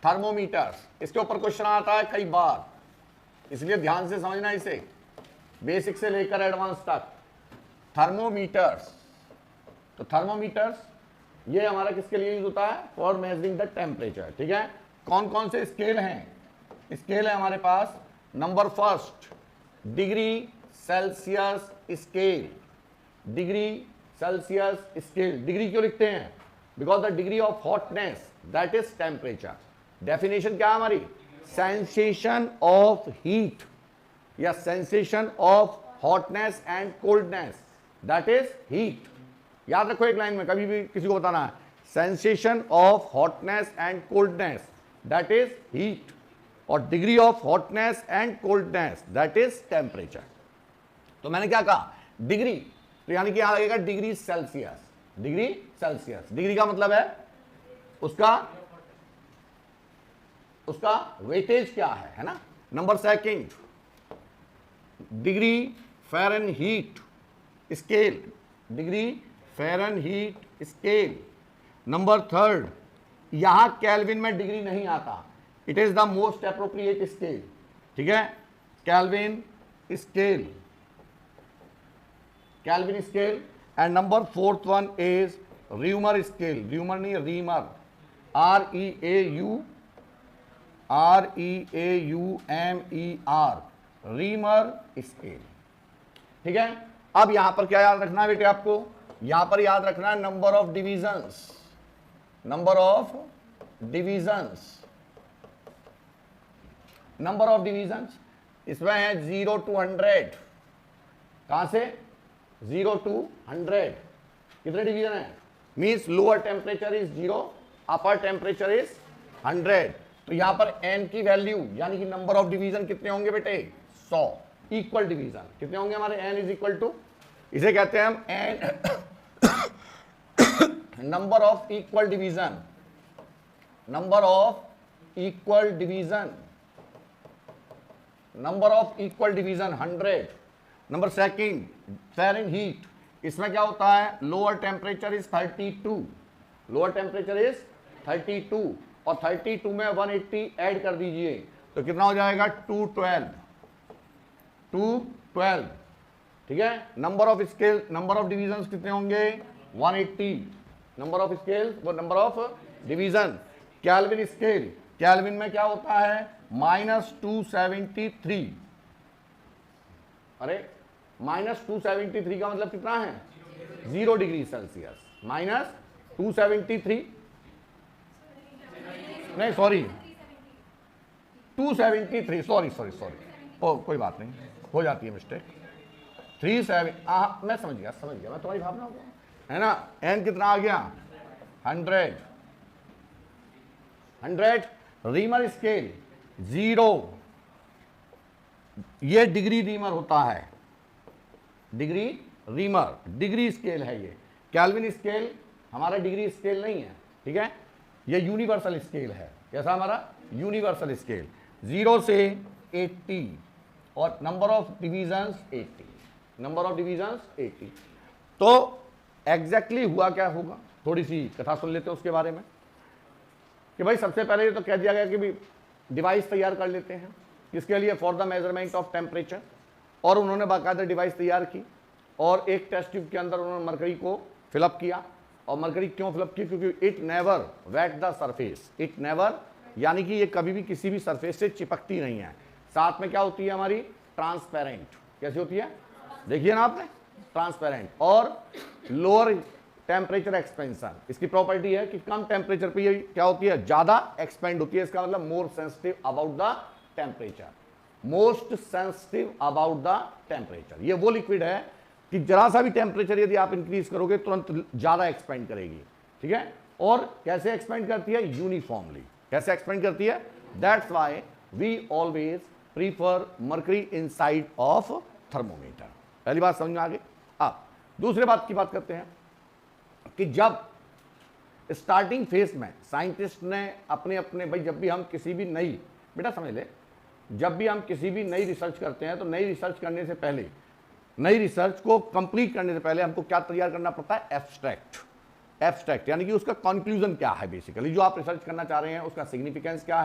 Thermometers, इसके ऊपर question आता है कई बार, इसलिए ध्यान से समझना इसे, बेसिक से लेकर एडवांस तक। थर्मोमीटर्स, तो थर्मोमीटर्स ये हमारा किसके लिए यूज होता है? For measuring the temperature. ठीक है, कौन कौन से स्केल हैं? स्केल है हमारे पास, number first degree Celsius scale. Degree Celsius scale, degree क्यों लिखते हैं? Because the degree of hotness that is temperature. Definition क्या है हमारी? सेंसेशन ऑफ हीट या sensation of hotness and coldness that is heat. याद रखो एक लाइन में, कभी भी किसी को बताना है, sensation of hotness and coldness that is heat, और degree of hotness and coldness that is temperature. तो मैंने क्या कहा? डिग्री, तो यानी कि यहां लगेगा degree Celsius. Degree Celsius, degree का मतलब है उसका वेटेज क्या है ना। Number second degree Fahrenheit scale, degree Fahrenheit scale. Number third, यहां केल्विन में डिग्री नहीं आता, it is the most appropriate scale. ठीक है, kelvin scale, kelvin scale. And number fourth one is rumour scale, rumour नहीं रीमर, REAUMER, रीमर स्केल। ठीक है, अब यहां पर क्या याद रखना है बेटे आपको? यहां पर याद रखना है number of divisions, number of divisions, number of divisions. इसमें है 0 to 100। कहां से? 0 to 100 कितने डिवीजन है? Means lower temperature is 0, upper temperature is 100। तो यहां पर n की वैल्यू यानी कि नंबर ऑफ डिवीजन कितने होंगे बेटे? 100। इक्वल डिवीजन कितने होंगे हमारे? n इज इक्वल टू, इसे कहते हैं हम n number of equal division, number of equal division, number of equal division 100। Number second Fahrenheit, इसमें क्या होता है? Lower temperature is 32, lower temperature is 32, और 32 में 180 ऐड कर दीजिए तो कितना हो जाएगा? 212, 212। ठीक है, number of scale, number of division कितने होंगे? 180, नंबर ऑफ स्केल वो number of division. Kelvin scale, kelvin में क्या होता है? -273। अरे -273 का मतलब कितना है? 0 डिग्री सेल्सियस। -273 नहीं सॉरी 273, सॉरी कोई बात नहीं, हो जाती है मिस्टेक। 37, मैं समझ गया मैं तुम्हारी भावना हो है ना। n कितना आ गया? 100। रीमर स्केल 0, ये डिग्री रीमर होता है, डिग्री रीमर, डिग्री स्केल है ये। केल्विन स्केल हमारा डिग्री स्केल नहीं है। ठीक है, ये यूनिवर्सल स्केल है। कैसा हमारा? Universal scale. 0 से 80 और number of divisions 80, number of divisions 80। तो एग्जैक्टली हुआ क्या होगा? थोड़ी सी कथा सुन लेते हैं उसके बारे में कि भाई सबसे पहले तो कह दिया गया कि भाई डिवाइस तैयार कर लेते हैं, किसके लिए? For the measurement of temperature. और उन्होंने बाकायदा डिवाइस तैयार की और एक टेस्ट ट्यूब के अंदर उन्होंने मरकरी को फिलअप किया। और मरकरी क्यों फिलअप की? क्योंकि it never wet the surface, it never यानी कि ये कभी भी किसी भी सरफेस से चिपकती नहीं है। साथ में क्या होती है हमारी? ट्रांसपेरेंट। कैसी होती है? देखिए ना आपने, ट्रांसपेरेंट। और लोअर टेम्परेचर एक्सपेंशन, इसकी प्रॉपर्टी है कि कम टेम्परेचर पे ये क्या होती है? ज्यादा एक्सपेंड होती है। इसका मतलब more sensitive about the temperature, most sensitive about the temperature. ये वो लिक्विड है कि जरा सा भी टेम्परेचर यदि आप इंक्रीज करोगे तुरंत ज्यादा एक्सपेंड करेगी। ठीक है, और कैसे एक्सपेंड करती है? यूनिफॉर्मली। कैसे एक्सपेंड करती है? That's why we always prefer mercury inside of thermometer. पहली बात समझ में आ गई। अब दूसरे बात की बात करते हैं कि जब स्टार्टिंग फेज में साइंटिस्ट ने अपने भाई जब भी हम किसी भी नई, बेटा समझ ले, जब भी हम किसी भी नई रिसर्च करते हैं तो नई रिसर्च करने से पहले, नई रिसर्च को कंप्लीट करने से पहले हमको क्या तैयार करना पड़ता है? एब्स्ट्रैक्ट। एब्स्ट्रैक्ट यानी कि उसका कंक्लूजन क्या है, बेसिकली जो आप रिसर्च करना चाह रहे हैं उसका सिग्निफिकेंस क्या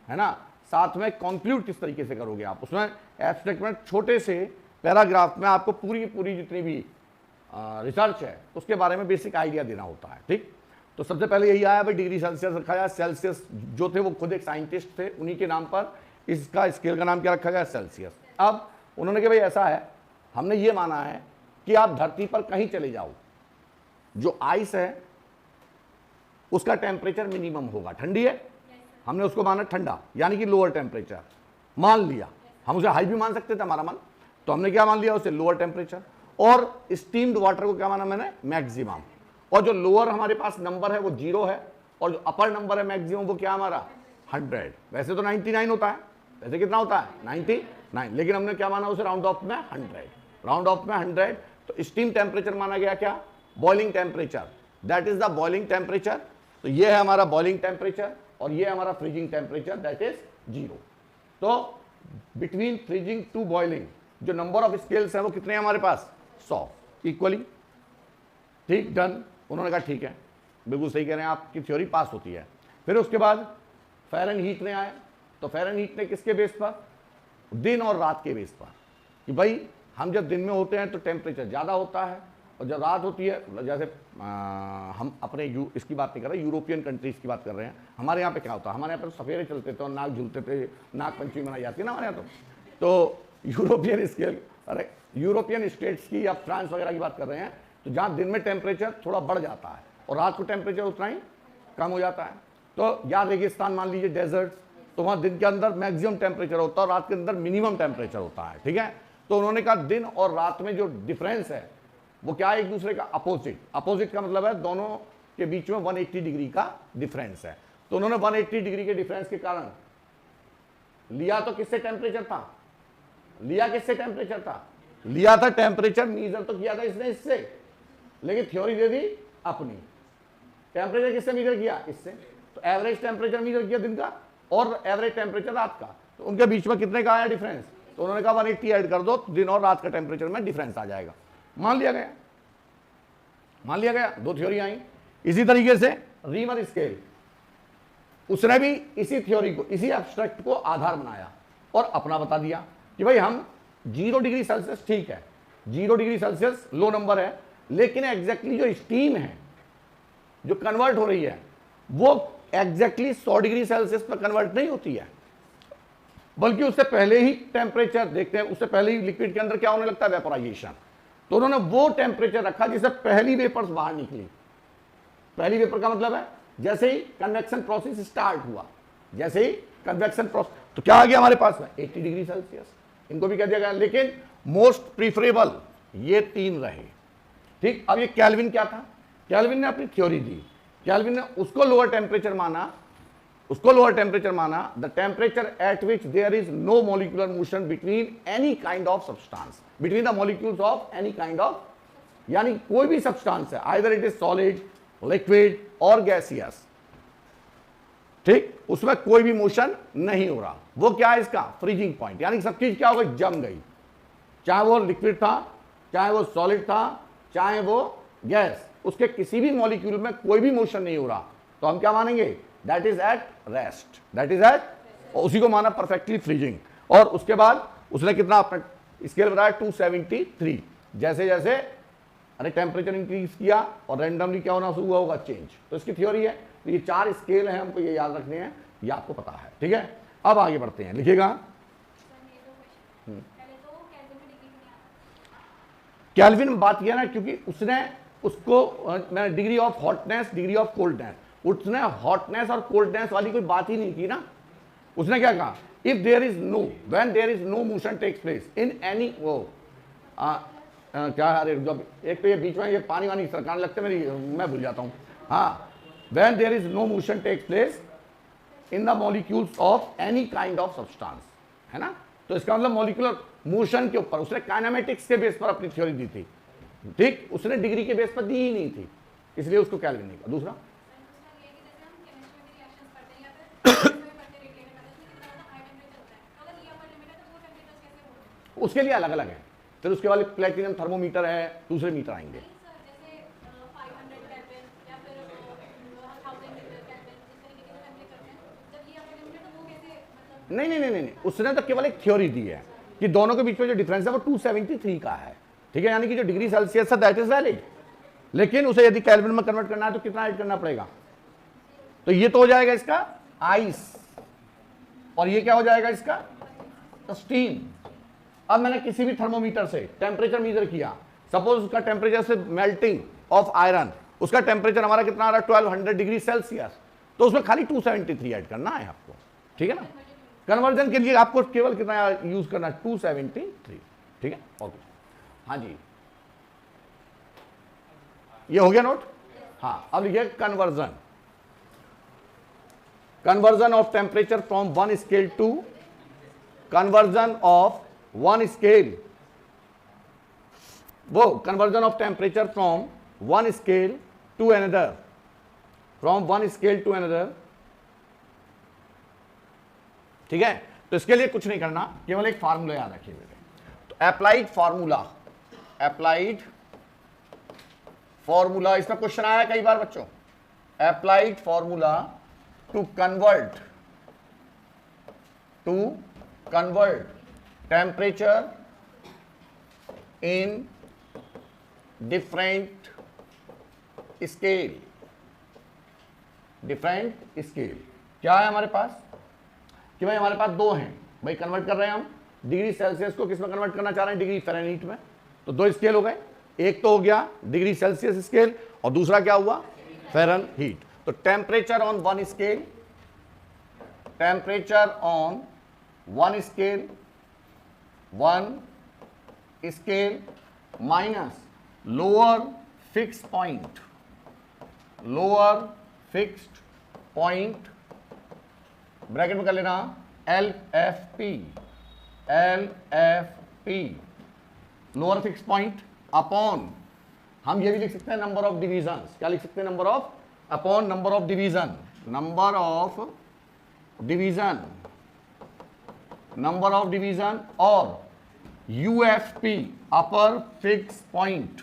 है ना, साथ में कंक्लूड किस तरीके से करोगे आप। उसमें एब्स्ट्रैक्ट में छोटे से पैराग्राफ में आपको पूरी पूरी जितनी भी रिसर्च है उसके बारे में बेसिक आइडिया देना होता है। ठीक, तो सबसे पहले यही आया भाई डिग्री सेल्सियस रखा गया। सेल्सियस जो थे वो खुद एक साइंटिस्ट थे, उन्हीं के नाम पर इसका स्केल का नाम क्या रखा गया, सेल्सियस। अब उन्होंने कहा भाई ऐसा है, हमने ये माना है कि आप धरती पर कहीं चले जाओ, जो आइस है उसका टेम्परेचर मिनिमम होगा, ठंडी है, हमने उसको माना ठंडा यानी कि लोअर टेम्परेचर मान लिया। हम उसे हाई भी मान सकते थे हमारा मन, तो हमने क्या मान लिया उसे लोअर टेम्परेचर। और स्टीम्ड वाटर को क्या माना मैंने, मैक्सिमम। और जो लोअर हमारे पास नंबर है वो 0 है, और जो अपर नंबर है मैक्सिमम वो क्या हमारा 100। वैसे तो 99 होता है, वैसे कितना होता है 99, लेकिन हमने क्या माना उसे राउंड ऑफ में 100, राउंड ऑफ में 100। तो स्टीम टेम्परेचर माना गया क्या, boiling temperature, that is the boiling temperature. तो ये है हमारा बॉइलिंग टेम्परेचर और ये हमारा फ्रीजिंग टेम्परेचर, दैट इज 0। तो बिटवीन फ्रीजिंग टू बॉइलिंग जो नंबर ऑफ स्केल्स है वो कितने हैं हमारे पास, 100 इक्वली। ठीक, डन। उन्होंने कहा ठीक है, बिल्कुल सही कह रहे हैं, आपकी थ्योरी पास होती है। फिर उसके बाद फ़ारेनहीट ने आया, तो फ़ारेनहीट ने किसके बेस पर, दिन और रात के बेस पर, कि भाई हम जब दिन में होते हैं तो टेम्परेचर ज़्यादा होता है, और जब रात होती है, जैसे हम अपने इसकी बात नहीं कर रहे, यूरोपियन कंट्रीज़ की बात कर रहे हैं। हमारे यहाँ पे क्या होता है, हमारे यहाँ पे तो सफेरे चलते थे और नाक झूलते थे, नाग पंचमी मनाई जाती है ना हमारे यहाँ। तो यूरोपियन स्केल, अरे यूरोपियन स्टेट्स की या फ्रांस वगैरह की बात कर रहे हैं, तो जहाँ दिन में टेम्परेचर थोड़ा बढ़ जाता है और रात को टेम्परेचर उतना ही कम हो जाता है। तो या रेगिस्तान मान लीजिए, डेजर्ट, तो वहाँ दिन के अंदर मैक्सिमम टेम्परेचर होता है और रात के अंदर मिनिमम टेम्परेचर होता है। ठीक है, तो उन्होंने कहा दिन और रात में जो डिफरेंस है वो क्या है, एक दूसरे का अपोजिट। अपोजिट का मतलब है दोनों के बीच में 180 डिग्री का डिफरेंस है। तो उन्होंने 180 डिग्री के डिफरेंस के कारण लिया तो किससे टेम्परेचर था, लिया किससे टेम्परेचर था, लिया था टेम्परेचर मीजर तो किया था इसने इससे, लेकिन थ्योरी दे दी अपनी। टेम्परेचर किससे मीजर किया, इससे। तो एवरेज टेम्परेचर मीजर किया दिन का और एवरेज टेम्परेचर रात का, तो उनके बीच में कितने का आया डिफरेंस, तो उन्होंने कहा 180 ऐड कर दो, दिन और रात का टेम्परेचर में डिफरेंस आ जाएगा। मान लिया गया, मान लिया गया, दो थ्योरी आई। इसी तरीके से रीमर स्केल, उसने भी इसी थ्योरी को, इसी एब्स्ट्रैक्ट को आधार बनाया और अपना बता दिया कि भाई हम 0 डिग्री सेल्सियस, ठीक है 0 डिग्री सेल्सियस लो नंबर है, लेकिन एग्जैक्टली जो स्टीम है जो कन्वर्ट हो रही है वो एग्जैक्टली 100 डिग्री सेल्सियस पर कन्वर्ट नहीं होती है, बल्कि उससे पहले ही टेम्परेचर देखते हैं, उससे पहले ही लिक्विड के अंदर क्या होने लगता है, वेपोराइजेशन। तो उन्होंने वो टेम्परेचर रखा जिससे पहली वेपर्स बाहर निकली। पहली वेपर का मतलब है जैसे ही कन्वेक्शन प्रोसेस स्टार्ट हुआ, जैसे ही कन्वेक्शन प्रोसेस, तो क्या आ गया हमारे पास में 80 डिग्री सेल्सियस, इनको भी कह दिया गया। लेकिन मोस्ट प्रीफरेबल ये 3 रहे। ठीक, अब ये केल्विन क्या था, केल्विन ने अपनी थ्योरी दी, केल्विन ने उसको लोअर टेम्परेचर माना, उसको लोअर टेम्परेचर माना, the temperature at which there is no molecular motion between any kind of substance, between the molecules of any kind of, यानी कोई भी सब्सटेंस है, either it is solid, liquid और gaseous, ठीक, उसमें कोई भी मोशन नहीं हो रहा, वो क्या है इसका फ्रीजिंग पॉइंट, यानी सब चीज क्या हो गई, जम गई, चाहे वो लिक्विड था, चाहे वो सॉलिड था, चाहे वो गैस, उसके किसी भी मॉलिक्यूल में कोई भी मोशन नहीं हो रहा, तो हम क्या मानेंगे, that is at rest, that is at, उसी को माना परफेक्टली फ्रीजिंग। और उसके बाद उसने कितना अपना स्केल बताया 273, जैसे जैसे अरे टेम्परेचर इंक्रीज किया और रैंडमली क्या होना शुरू हुआ होगा, चेंज। तो इसकी थ्योरी है। तो ये 4 स्केल हैं, हमको ये याद रखने हैं, ये आपको पता है। ठीक है, अब आगे बढ़ते हैं, लिखिएगा। केल्विन में बात किया ना, क्योंकि उसने उसको मैंने degree of hotness, degree of coldness, उसने हॉटनेस और कोल्डनेस वाली कोई बात ही नहीं की ना। उसने क्या कहा, if there is no, when there is no motion takes place in any, वो क्या, अरे जब एक तो ये बीच में ये पानी वानी सरकार लगते मैं भूल जाता हूँ, हाँ, when there is no motion takes place in the molecules of any kind of substance, है ना। तो इसका मतलब मॉलिक्यूलर मोशन के ऊपर उसने काइनेमेटिक्स के बेस पर अपनी थ्योरी दी थी। ठीक, उसने डिग्री के बेस पर दी ही नहीं थी, इसलिए उसको केल्विन नहीं कहा। दूसरा उसके लिए अलग अलग है, फिर उसके वाले प्लेटिनम थर्मोमीटर है, दूसरे मीटर आएंगे। नहीं नहीं नहीं नहीं, उसने तो केवल एक थ्योरी दी है कि दोनों के बीच में जो डिफरेंस है वो 273 का है, ठीक है, यानी कि जो डिग्री सेल्सियस है दैट इज वैलिड, लेकिन उसे यदि केल्विन में कन्वर्ट करना है तो कितना ऐड करना पड़ेगा, तो ये तो हो जाएगा इसका आइस, और ये क्या हो जाएगा इसका स्टीम। अब मैंने किसी भी थर्मोमीटर से टेम्परेचर मेजर किया, सपोज उसका टेम्परेचर से मेल्टिंग ऑफ आयरन, उसका टेम्परेचर हमारा कितना आ रहा है 1200 डिग्री सेल्सियस, तो उसमें खाली 273 ऐड करना है आपको, ठीक है ना। कन्वर्जन के लिए आपको केवल कितना यूज करना है 273, ठीक है। ओके, हाँ जी, ये हो गया नोट। हाँ, अब लिखिए conversion, conversion of temperature from one scale to conversion of one scale, वो conversion of temperature from one scale to another, from one scale to another, ठीक है। तो इसके लिए कुछ नहीं करना, केवल एक फार्मूला याद रखिए बेटे, तो अप्लाइड फार्मूला, अप्लाइड फार्मूला, इसमें क्वेश्चन आया कई बार बच्चों, applied formula to convert temperature in different scale, क्या है हमारे पास कि भाई हमारे पास दो हैं, भाई कन्वर्ट कर रहे हैं हम डिग्री सेल्सियस को किस में कन्वर्ट करना चाह रहे हैं, डिग्री फ़ारेनहीट में, तो दो स्केल हो गए, एक तो हो गया डिग्री सेल्सियस स्केल और दूसरा क्या हुआ फ़ारेनहीट। तो temperature on one scale, temperature on one scale minus lower fixed point, bracket में कर लेना LFP, lower fix point upon, हम ये भी लिख सकते हैं नंबर ऑफ डिविजन्स, क्या लिख सकते हैं number of, upon number of division, number of division और UFP upper fix point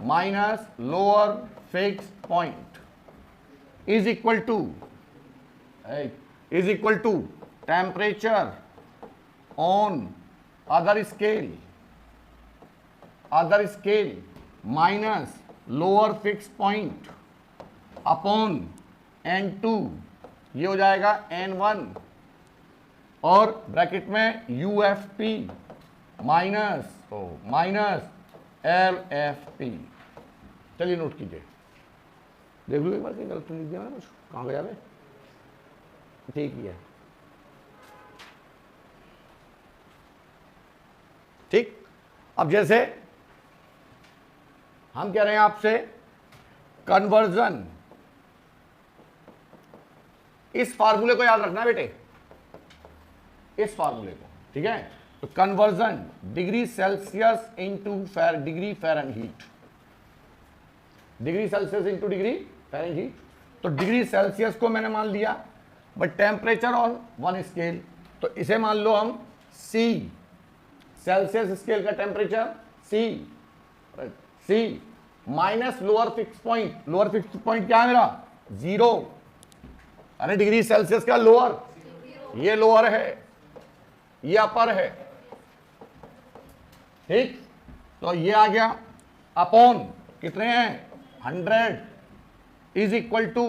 minus lower fix point is equal to temperature on other scale minus lower fix point upon N2, ये हो जाएगा N1 और bracket में UFP minus LFP। चलिए note कीजिए, देख लो एक बार कहीं गलत लिख दिया मैंने कुछ, कहाँ गया भाई, ठीक ही है, ठीक। अब जैसे हम कह रहे हैं आपसे कन्वर्जन, इस फार्मूले को याद रखना बेटे, इस फार्मूले को, ठीक है। तो conversion degree Celsius into degree Fahrenheit, degree Celsius into degree Fahrenheit, तो डिग्री सेल्सियस को मैंने मान लिया, but temperature on one scale, तो इसे मान लो हम C, सेल्सियस स्केल का temperature C minus lower fix point, lower fix point क्या है मेरा 0, अरे डिग्री सेल्सियस का लोअर, ये लोअर है, ये अपर है, ठीक। तो ये आ गया अपॉन कितने हैं 100 is equal to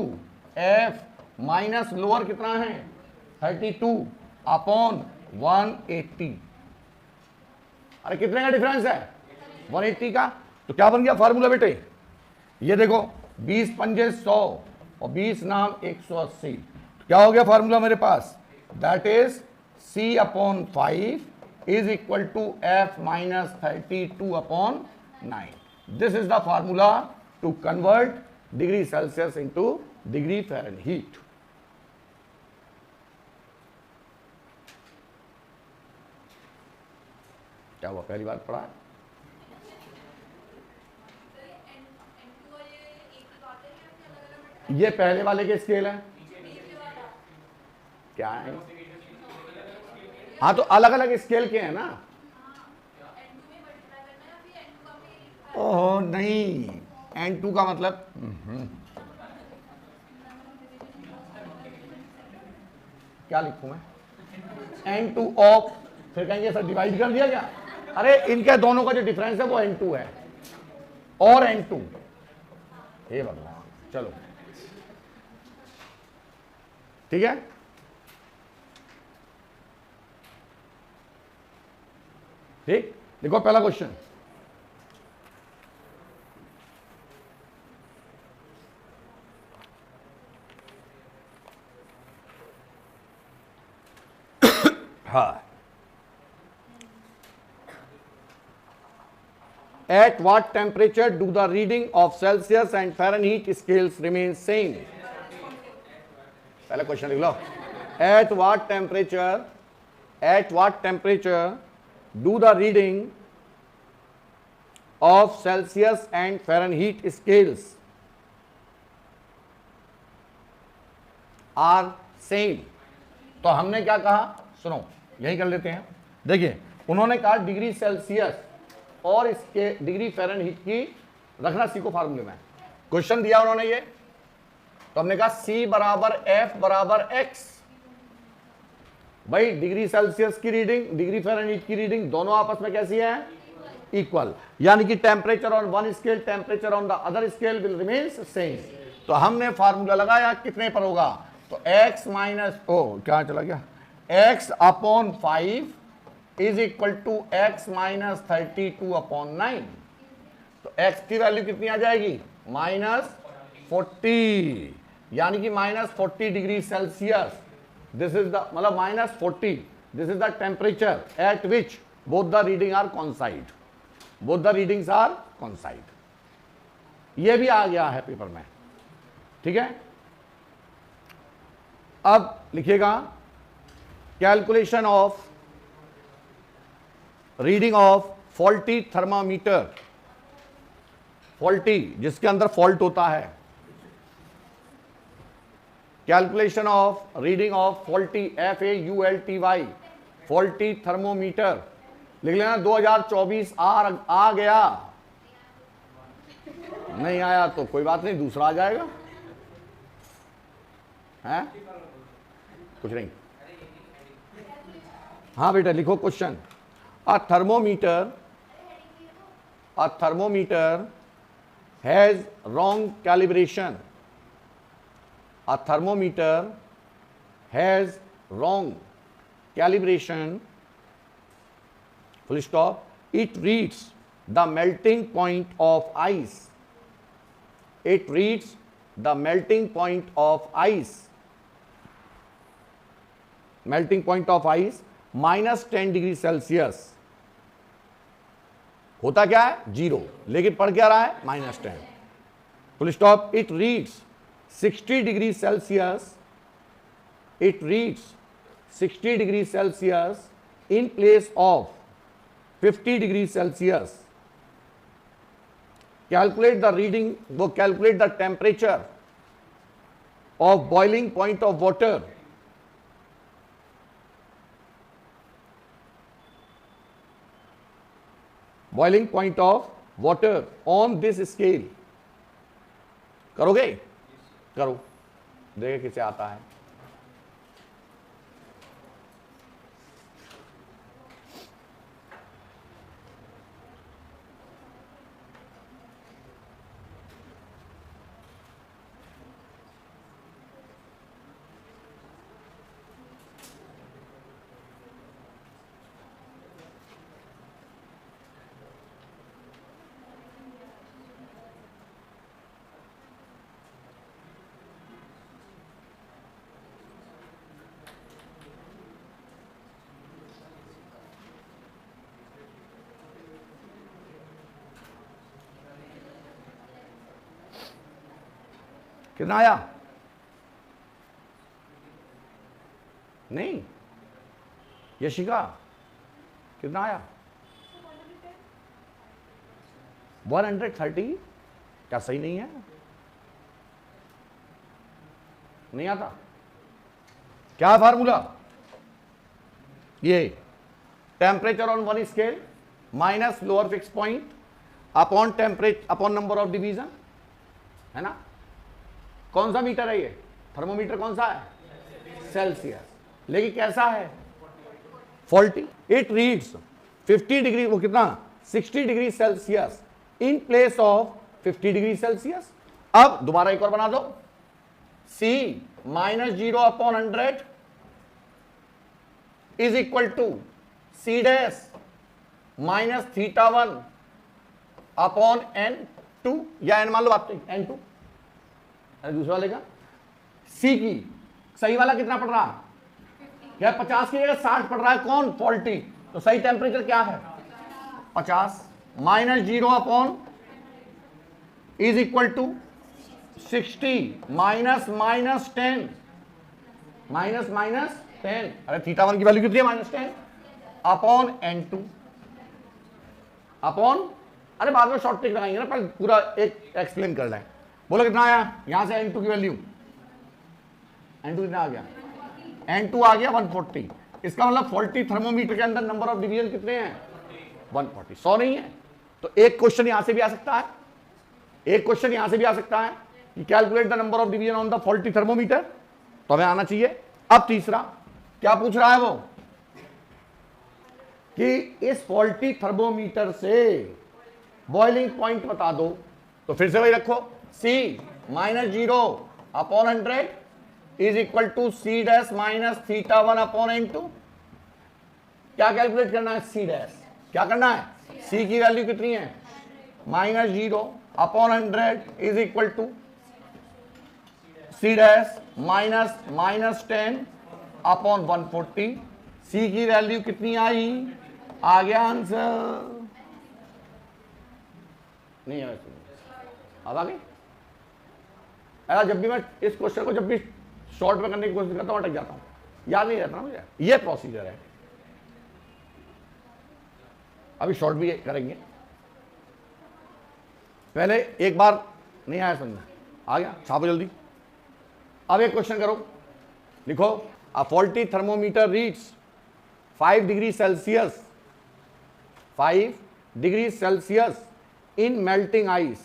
F minus lower कितना है 32 अपॉन 180। अरे कितने का डिफरेंस है 180 का। तो क्या बन गया फार्मूला बेटे, ये देखो 20 पंजे 100 और 20 नाम 180, तो क्या हो गया फार्मूला मेरे पास, that is C upon 5 is equal to F minus 32 upon 9। This is the formula to convert degree Celsius into degree Fahrenheit. क्या हुआ, पहली बार पढ़ा है? ये पहले वाले के स्केल है, क्या है? हाँ तो अलग अलग स्केल के हैं ना। ओह नहीं, N2 का मतलब क्या लिखूं मैं, N2 ऑफ, फिर कहेंगे सर डिवाइड कर दिया क्या? अरे इनके दोनों का जो डिफरेंस है वो N2 है और N2। हे भगवान, चलो ठीक है। ठीक, देखो पहला क्वेश्चन, हाँ, at what temperature do the reading of Celsius and Fahrenheit scales remain same? पहला क्वेश्चन लिख लो, at what temperature do the reading of Celsius and Fahrenheit scales are same? तो हमने क्या कहा, सुनो यही कर लेते हैं। देखिए उन्होंने कहा डिग्री सेल्सियस और इसके डिग्री फ़ारेनहीट की रखना सीखो फार्मूले में। क्वेश्चन दिया उन्होंने ये, तो हमने कहा C बराबर F बराबर X। भाई डिग्री सेल्सियस की रीडिंग, डिग्री फ़ारेनहीट की रीडिंग दोनों आपस में कैसी है? इक्वल, यानी कि temperature on one scale, temperature on the other scale will remains same. तो हमने फार्मूला लगाया, कितने पर होगा? तो x माइनस क्या चला गया, x upon 5 is equal to x minus 32 upon 9। तो x की वैल्यू कितनी आ जाएगी? -40, यानी कि -40 degree Celsius. This is the मतलब -40, this is the temperature at which both the reading are coincide, both the readings are coincide. ये भी आ गया है पेपर में, ठीक है। अब लिखिएगा calculation of reading of faulty thermometer, faulty जिसके अंदर फॉल्ट होता है, calculation of reading of faulty FAULTY faulty thermometer लिख लेना। 2024 आ गया, नहीं आया तो कोई बात नहीं, दूसरा आ जाएगा, है कुछ नहीं। हाँ बेटा लिखो question, a thermometer has wrong calibration, a thermometer has wrong calibration, full stop, it reads the melting point of ice, it reads the melting point of ice, melting point of ice -10 degree Celsius. होता क्या है? 0, लेकिन पढ़ क्या रहा है? -10। Full stop, it reads 60 degree Celsius, it reads 60 degree Celsius in place of 50 degree Celsius. Calculate the reading, वो calculate the temperature of boiling point of water, boiling point of water on this scale. करोगे? करो, देखिए किसे आता है। कितना आया? नहीं, यशिका कितना आया? 130। क्या सही नहीं है? नहीं आता? क्या फार्मूला? ये temperature on one scale minus lower fix point upon temperature upon number of division, है ना। कौन सा मीटर है ये? थर्मोमीटर कौन सा है? सेल्सियस। लेकिन कैसा है, फॉल्टी। इट रीड्स 50 डिग्री, वो कितना 60 degree Celsius in place of 50 degree Celsius. अब दोबारा एक और बना दो, C minus 0 upon 100 is equal to C dash minus θ1 upon N2, या N मान लो, बात N2। अरे दूसरा वाले का C की सही वाला कितना पड़ रहा है, क्या 50 की जगह 60 पड़ रहा है, कौन, फॉल्टी। तो सही टेम्परेचर क्या है 50, minus 0 upon is equal to 60 minus minus 10, minus minus 10, अरे θ1 की वैल्यू कितनी है, -10 अपॉन N2 अपॉन, अरे बाद में शॉर्ट ट्रिक लगाएंगे ना, पहले पूरा एक एक्सप्लेन कर लें। बोलो कितना आया, यहां से N2 की वैल्यू, N2 कितना आ गया, N2 आ गया 140। इसका मतलब फॉल्टी थर्मोमीटर के अंदर नंबर ऑफ डिवीजन कितने हैं, 140, 100 नहीं है। तो एक क्वेश्चन यहां से भी आ सकता है, एक क्वेश्चन यहां से भी आ सकता है कि calculate the number of division on the faulty thermometer, तो हमें आना चाहिए। अब तीसरा क्या पूछ रहा है वो, कि इस फॉल्टी थर्मोमीटर से बॉइलिंग पॉइंट बता दो। तो फिर से वही रखो, C minus 0 upon 100 is equal to C dash minus θ1 upon N2। क्या कैलकुलेट करना है, C डैश, क्या करना है, C की वैल्यू कितनी है, minus 0 upon 100 is equal to C dash minus minus 10 upon 140। C की वैल्यू कितनी आई, आ गया आंसर, नहीं है, अब आ गई। ऐसा जब भी मैं इस क्वेश्चन को जब भी शॉर्ट में करने की कोशिश करता हूं अटक जाता हूं, याद नहीं रहता ना मुझे, ये प्रोसीजर है। अभी शॉर्ट भी करेंगे, पहले एक बार नहीं आया समझ, आ गया, छापो जल्दी। अब एक क्वेश्चन करो, लिखो, a faulty thermometer reads 5 degree Celsius, 5 degree Celsius in melting ice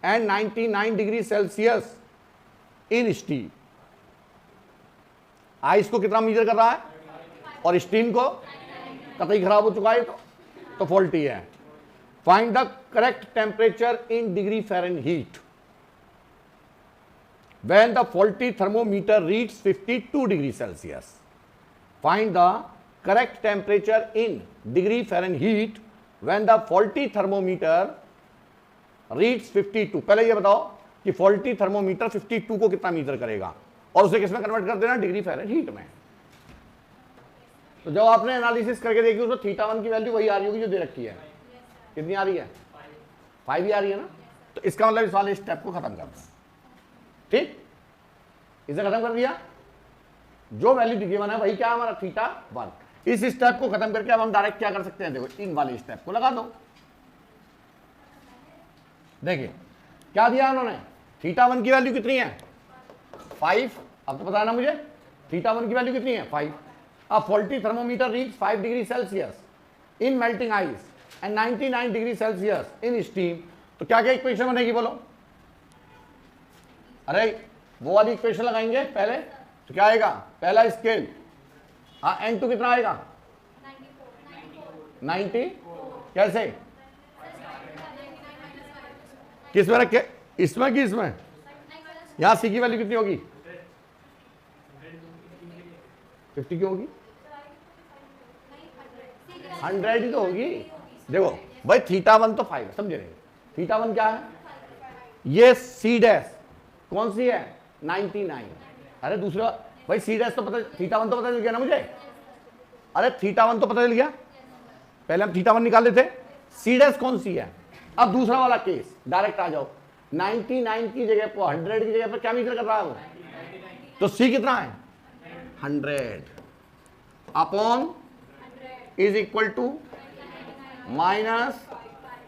and 99 degree Celsius in steam। Ice को कितना मीजर कर रहा है, और स्टीम को कतई खराब हो चुका है, तो फॉल्टी है। Find the correct temperature in degree Fahrenheit when the faulty thermometer reads 52 degree Celsius। Find the correct temperature in degree Fahrenheit when the faulty thermometer reads 52। पहले ये बताओ कि faulty thermometer 52 को कितना मीटर करेगा, और उसे किसमें कन्वर्ट कर देना, डिग्री फ़ारेनहीट में। तो जब आपने एनालिसिस करके देखी उसमें θ1 की वैल्यू वही आ रही होगी जो दे रखी है, कितनी आ रही है, 5 ही आ रही है ना। तो इसका मतलब इस वाले स्टेप को खत्म कर दो, ठीक, इसे खत्म कर दिया, जो वैल्यू गिवन है वही क्या है हमारा, θ1। इस स्टेप को खत्म करके अब हम डायरेक्ट क्या कर सकते हैं, देखो इन वाले स्टेप को लगा दो। देखिए क्या दिया उन्होंने, θ1 की वैल्यू कितनी है, 5, अब तो पता है ना मुझे θ1 की वैल्यू कितनी है, 5। अब faulty thermometer reach 5 degree Celsius in melting ice and 99 degree Celsius in steam. तो क्या क्या इक्वेशन बनेगी बोलो, अरे वो वाली इक्वेशन लगाएंगे पहले, तो क्या आएगा, पहला स्केल, हाँ N2 कितना आएगा, 90, कैसे, किस में रखे, इसमें कि इसमें, यहां C की वैल्यू कितनी होगी, 50 क्यों होगी, 100 ही तो होगी। देखो भाई θ1 तो 5 समझे नहीं, θ1 क्या है, ये C डैश कौन सी है, 99। अरे दूसरा भाई C डैश तो पता, θ1 तो पता चल गया ना मुझे, अरे θ1 तो पता चल गया, पहले हम θ1 निकाल लेते, C डैश कौन सी है। अब दूसरा वाला केस डायरेक्ट आ जाओ, 99 की जगह पर 100 की जगह पर क्या मीटर कर रहा है वो, तो C कितना है, 100 upon is equal to minus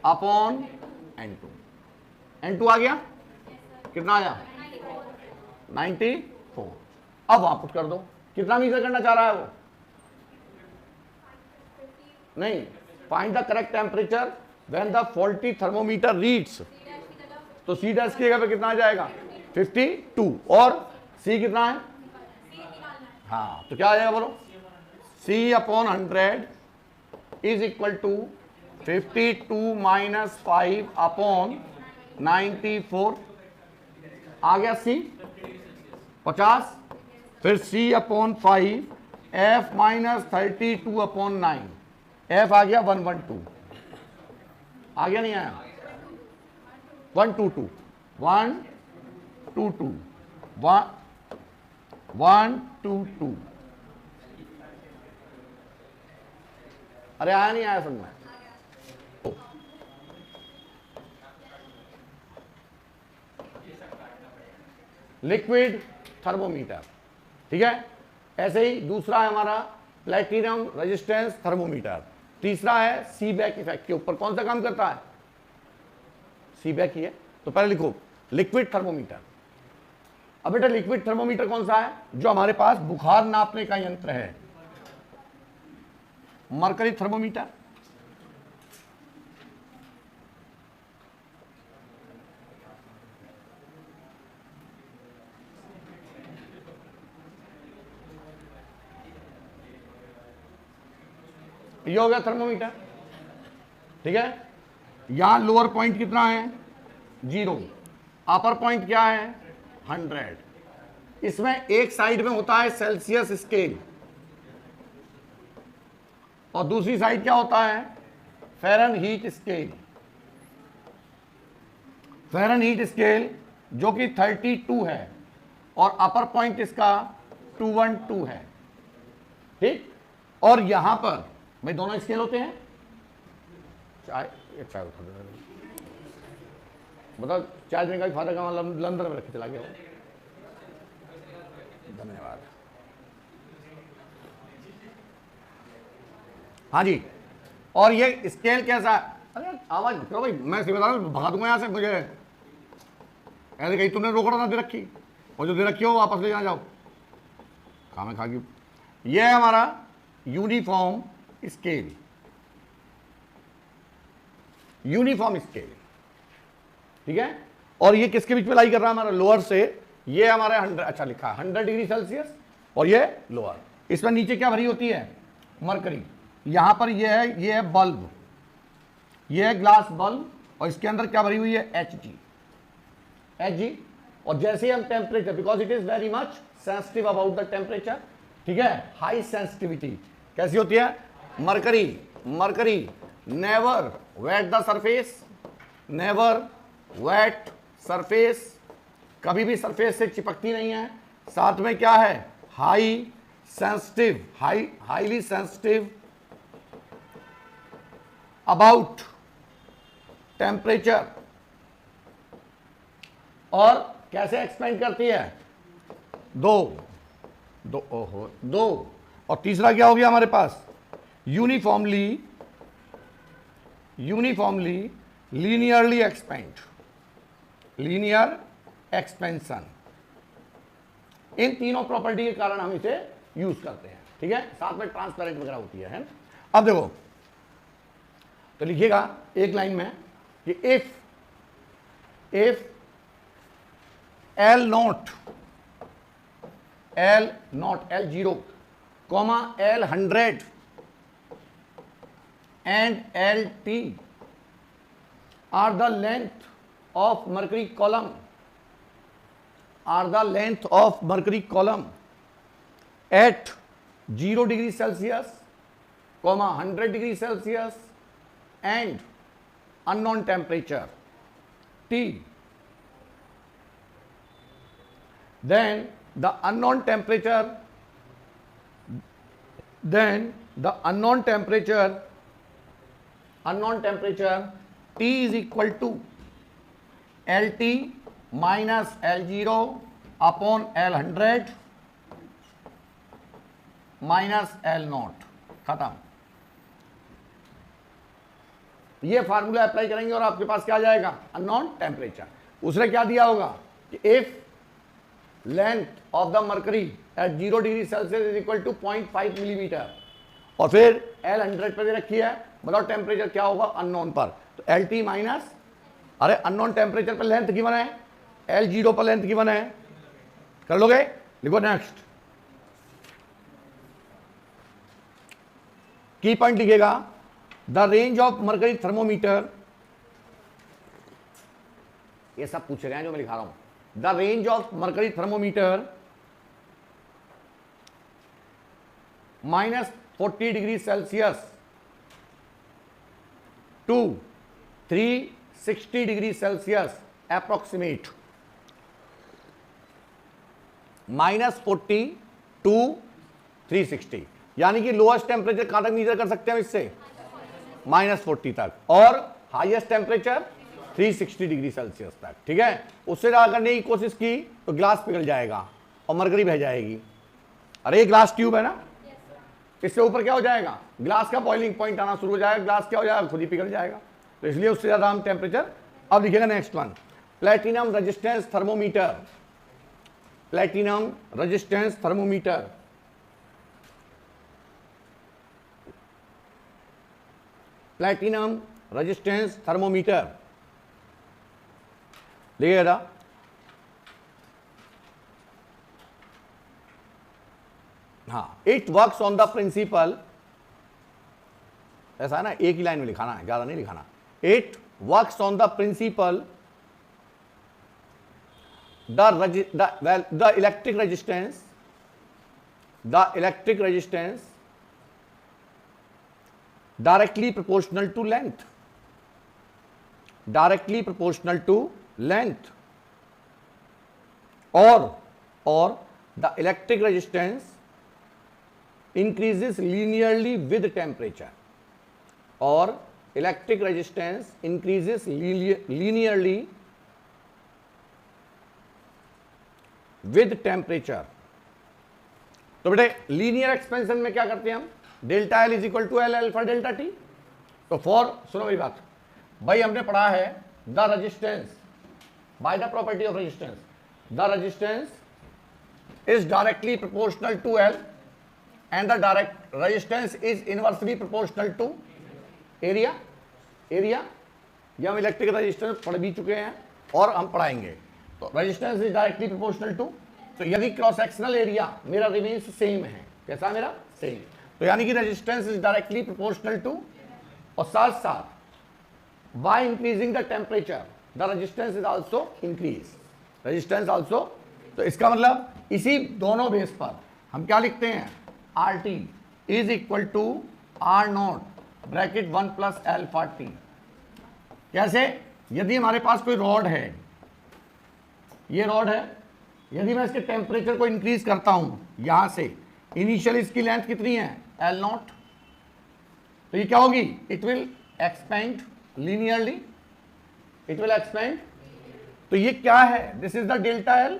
upon N2। N2 आ गया, कितना आया, 94। अब वहां पुट कर दो, कितना मीटर करना चाह रहा है वो, नहीं, find the correct temperature when the faulty thermometer reads, तो C डैश की जगह पे कितना आ जाएगा, 52, और C कितना है, हाँ, तो क्या आ जाएगा बोलो, C/100 is equal to 52 minus 5/94 आ गया C 50, फिर C/5 F माइनस 32/9, F आ गया 112, आ गया नहीं आया 122 122 122, अरे आया नहीं आया समझ में। लिक्विड थर्मोमीटर, ठीक है। ऐसे ही दूसरा है हमारा प्लैटिनम रेजिस्टेंस थर्मोमीटर, तीसरा है सीबेक इफेक्ट के ऊपर कौन सा काम करता है, सीबेक ही है। तो पहले लिखो लिक्विड थर्मोमीटर। अब बेटा लिक्विड थर्मोमीटर कौन सा है, जो हमारे पास बुखार नापने का यंत्र है, मरकरी थर्मोमीटर। ये हो गया थर्मोमीटर, ठीक है। यहां लोअर पॉइंट कितना है 0, अपर पॉइंट क्या है 100। इसमें एक साइड में होता है सेल्सियस स्केल और दूसरी साइड क्या होता है फ़ारेनहीट स्केल। फ़ारेनहीट स्केल जो कि 32 है और अपर पॉइंट इसका 212 है, ठीक। और यहां पर भाई दोनों स्केल होते हैं। चाय चाय उठा दे, बताओ चाय देने का फायदा कहाँ, लंदन में रखे चला गया। धन्यवाद। हाँ जी, और ये स्केल कैसा है, अरे आवाज करो भाई, मैं बता रहा हूँ भगा दूंगा यहाँ से, मुझे ऐसे कहीं तुमने रोकड़ा ना दे रखी, और जो दे रखी हो वापस ले जाना जाओ, खाना खा गई। ये है हमारा यूनिफॉर्म स्केल, यूनिफॉर्म स्केल, ठीक है। और ये किसके बीच में लाई कर रहा है हमारा लोअर से, ये हमारे 100, अच्छा लिखा है 100 डिग्री सेल्सियस और ये लोअर। इसमें नीचे क्या भरी होती है मरकरी, यहां पर ये है बल्ब, ये है ग्लास बल्ब और इसके अंदर क्या भरी हुई है Hg। और जैसे ही हम temperature, because it is very much sensitive about the temperature, ठीक है, हाई सेंसिटिविटी कैसी होती है, mercury never wet the surface, never wet surface, कभी भी सरफेस से चिपकती नहीं है। साथ में क्या है हाईली सेंसिटिव अबाउट टेम्परेचर। और कैसे एक्सपेंड करती है, दो, और तीसरा क्या हो गया हमारे पास uniformly linearly expand, linear expansion. इन तीनों प्रॉपर्टी के कारण हम इसे यूज करते हैं, ठीक है। साथ में ट्रांसपेरेंट वगैरह होती है ना। अब देखो तो लिखिएगा एक लाइन में कि if L0 L0 comma L100 and LT are the length of mercury column, at 0 degree Celsius, 100 degree Celsius and unknown temperature T, then the unknown temperature T is equal to LT minus L0 upon L100 minus L0, खत्म। ये formula apply करेंगे और आपके पास क्या आ जाएगा unknown temperature. उसने क्या दिया होगा कि if length of the mercury at 0 degree Celsius is equal to 0.5 millimetre और फिर L100 पर दे रखी है, बताओ टेम्परेचर क्या होगा अननोन पर, तो LT माइनस, अरे अननोन टेम्परेचर पर लेंथ गिवन है, L0 पर लेंथ गिवन है, कर लोगे, लिखो नेक्स्ट। की पॉइंट लिखेगा, the range of mercury thermometer, ये सब पूछे गए हैं जो मैं लिखा रहा हूं, the range of mercury thermometer -40 degree Celsius to 360 degree Celsius approximate, -40 to 360, यानी कि लोएस्ट टेम्परेचर कहां तक मीजर कर सकते हैं इससे, -40 तक, और हाईएस्ट टेम्परेचर 360 डिग्री सेल्सियस तक। ठीक है, उससे ज्यादा करने की कोशिश की तो ग्लास पिघल जाएगा और मरकरी बह जाएगी। अरे ये ग्लास ट्यूब है ना, इससे ऊपर क्या हो जाएगा, ग्लास का बॉइलिंग पॉइंट आना शुरू हो जाएगा, ग्लास क्या हो जाएगा, खुद ही पिघल जाएगा। तो इसलिए उससे ज्यादा हम टेम्परेचर। अब लिखेगा next one, platinum resistance thermometer, platinum resistance thermometer, platinum resistance thermometer लिखेगा, हाँ, it works on the principle, ऐसा है ना, एक ही लाइन में लिखाना है, ज्यादा नहीं लिखाना। It works on the principle the electric resistance, the electric resistance directly proportional to length, directly proportional to length, और the electric resistance increases linearly with temperature, और electric resistance increases linearly with temperature। तो बेटे linear expansion में क्या करते हैं हम, delta L is equal to L alpha delta T. तो फॉर, सुनो मेरी बात भाई, हमने पढ़ा है the resistance by the property of resistance, the resistance is directly proportional to L and the direct resistance is inversely proportional to area, area ये हम इलेक्ट्रिक रेजिस्टेंस पढ़ भी चुके हैं और हम पढ़ाएंगे। तो resistance is directly proportional to, तो यदि क्रॉस सेक्शनल एरिया मेरा रिमेन्स सेम है, कैसा मेरा सेम, तो यानी कि resistance is directly proportional to, और साथ साथ by increasing the temperature the resistance is also increase, resistance also. तो इसका मतलब इसी दोनों बेस पर हम क्या लिखते हैं, R T is equal to R not bracket 1 plus alpha T. कैसे, यदि हमारे पास कोई रॉड है, ये रॉड है, यदि मैं इसके टेम्परेचर को इंक्रीज करता हूं यहां से, इनिशियल इसकी लेंथ कितनी है, एल नॉट, तो ये क्या होगी, it will expand linearly, it will expand. तो ये क्या है, this is the delta L,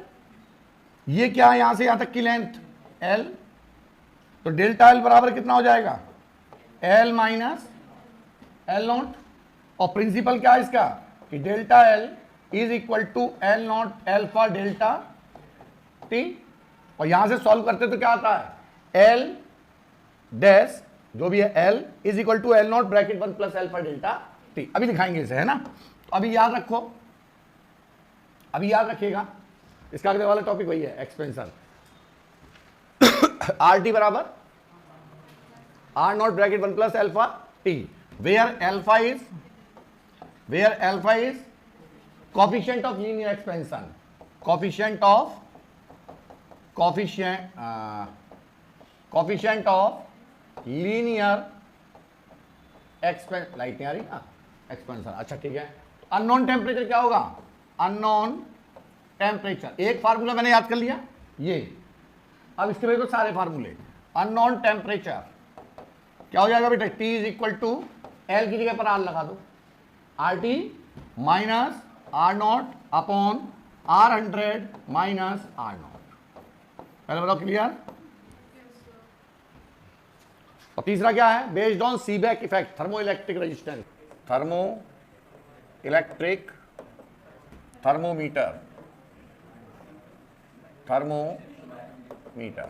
ये क्या है, यहां से यहां तक की लेंथ एल, तो डेल्टा एल बराबर कितना हो जाएगा, एल माइनस एल नॉट, और प्रिंसिपल क्या है इसका, कि delta L is equal to L naught alpha delta T, और यहां से सॉल्व करते तो क्या आता है, एल डैश जो भी है L is equal to L naught bracket 1 plus alpha delta T. अभी दिखाएंगे इसे, है ना। तो अभी याद रखो, अभी याद रखिएगा, इसका अगले वाला टॉपिक वही है, एक्सपेंशन। आर टी बराबर R not bracket 1 plus alpha T, where alpha is coefficient of linear expansion, coefficient of linear expansion, light नहीं आ रही ना, एक्सपेंशन, अच्छा ठीक है। अननोन टेम्परेचर क्या होगा, अननोन टेम्परेचर, एक फार्मूला मैंने याद कर लिया ये, अब इसके बाद तो सारे फार्मूले, अननोन टेम्परेचर क्या हो जाएगा बेटा, T is equal to L की जगह पर आर लगा दो, R T minus R naught upon R 100 minus R naught. पहले बताओ क्लियर। और तीसरा क्या है, based on Seebeck effect, thermo electric resistance, thermo electric thermometer, thermometer.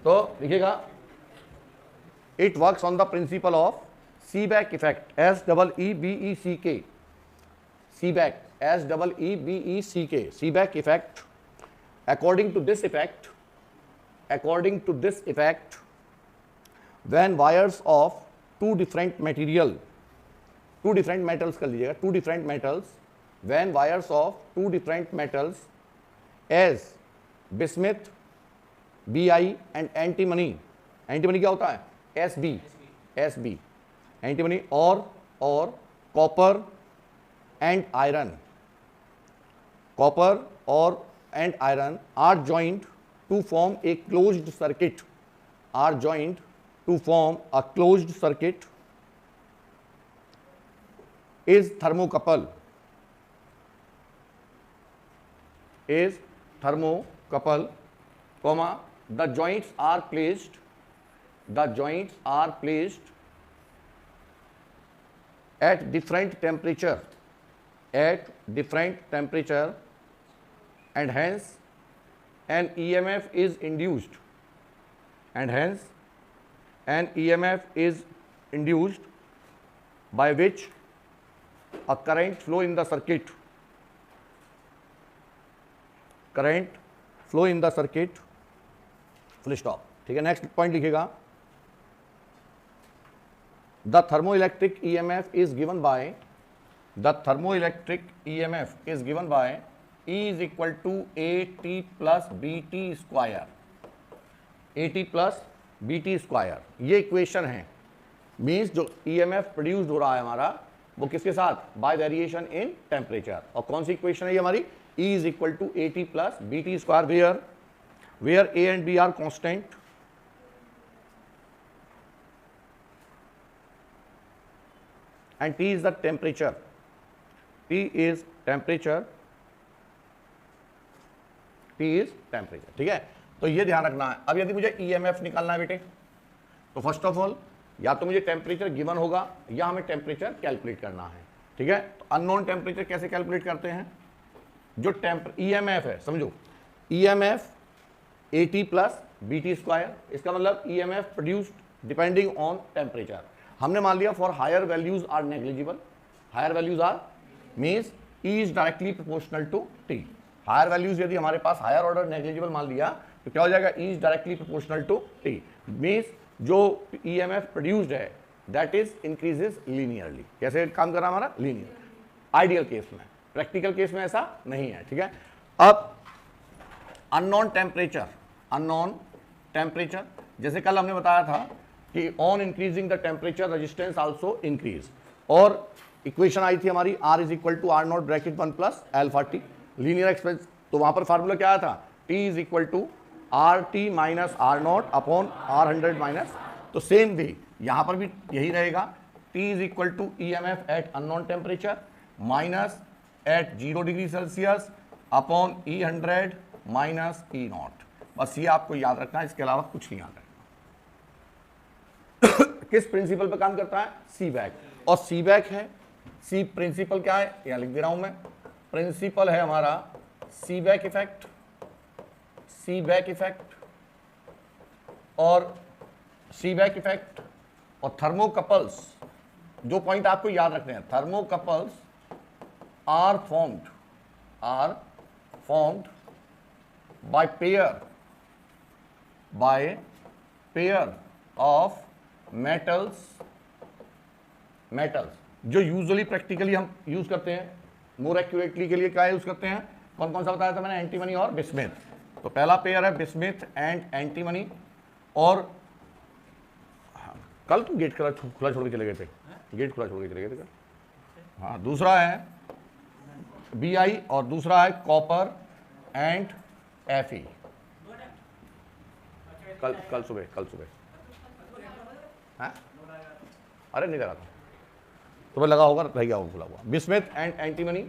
तो लिखिएगा, it works on the principle of Seebeck effect, SEEBECK, Seebeck, SEEBECK, Seebeck effect. According to this effect, when wires of two different material, to different metals कर लीजिएगा, two different metals, when wires of two different metals as bismuth, Bi and antimony, antimony क्या होता है? Sb, antimony, और copper and iron, copper और and iron are joint to form a closed circuit, are joint to form a closed circuit is thermocouple, is thermocouple, comma, the joints are placed at different temperature, and hence an EMF is induced, by which a current flow in the circuit, full stop. ठीक है, next point लिखिएगा, the thermoelectric EMF is given by E is equal to AT plus BT square, AT plus BT square, ये equation है। Means जो EMF produced हो रहा है हमारा वो किसके साथ? By variation in temperature. और कौन सी इक्वेशन है ये हमारी? E is equal to AT plus BT square, where A and B are constant, and T is the temperature, ठीक है। तो ये ध्यान रखना है। अब यदि मुझे EMF निकालना है बेटे, तो फर्स्ट ऑफ ऑल या तो मुझे टेम्परेचर गिवन होगा या हमें टेम्परेचर कैलकुलेट करना है, ठीक है। तो अननोन टेम्परेचर कैसे कैलकुलेट करते हैं? जो EMF है, समझो EMF AT plus BT square, इसका मतलब EMF produced depending on temperature. हमने मान लिया for higher values are negligible, higher values are means E is directly proportional to T। Higher values यदि हमारे पास हायर ऑर्डर नेग्लिजिबल मान लिया तो क्या हो जाएगा? E is directly proportional to T, means जो EMF प्रोड्यूस्ड है दैट इज इंक्रीजेस लीनियरली। कैसे काम कर रहा है हमारा? लीनियर, आइडियल केस में। प्रैक्टिकल केस में ऐसा नहीं है, ठीक है। अब अननोन टेम्परेचर, जैसे कल हमने बताया था कि on increasing the temperature resistance also increase, और इक्वेशन आई थी हमारी R is equal to R0 bracket 1 plus alpha T, linear expansion. तो वहां पर फार्मूला क्या आया था? T is equal to RT minus R0 upon R100 minus. तो सेम वे यहां पर भी यही रहेगा, T is equal to EMF at unknown temperature minus at 0 degree Celsius upon E100 minus E0। बस ये आपको याद रखना है, इसके अलावा कुछ नहीं याद रखना। किस प्रिंसिपल पे काम करता है? सीबैक। और सीबैक है, सी प्रिंसिपल क्या है यहां लिख दे रहा हूं मैं, प्रिंसिपल है हमारा सीबैक इफेक्ट, और सीबैक इफेक्ट और थर्मोकपल्स। जो पॉइंट आपको याद रखने हैं, thermocouples are formed by pair of metals, जो यूजुअली प्रैक्टिकली हम यूज करते हैं, मोर एक्यूरेटली के लिए क्या यूज करते हैं? कौन कौन सा बताया था मैंने? एंटीमनी और बिस्मिथ। तो पहला पेयर है बिस्मिथ एंड एंटीमनी, और कल तुम गेट खुला छोड़ के चले गए थे, हाँ। दूसरा है Bi और दूसरा है कॉपर एंड Fe। कल सुबह हाँ? अरे नहीं लगा था, तुम्हें लगा होगा, रह गया होगा खुला हुआ। Bismuth and antimony,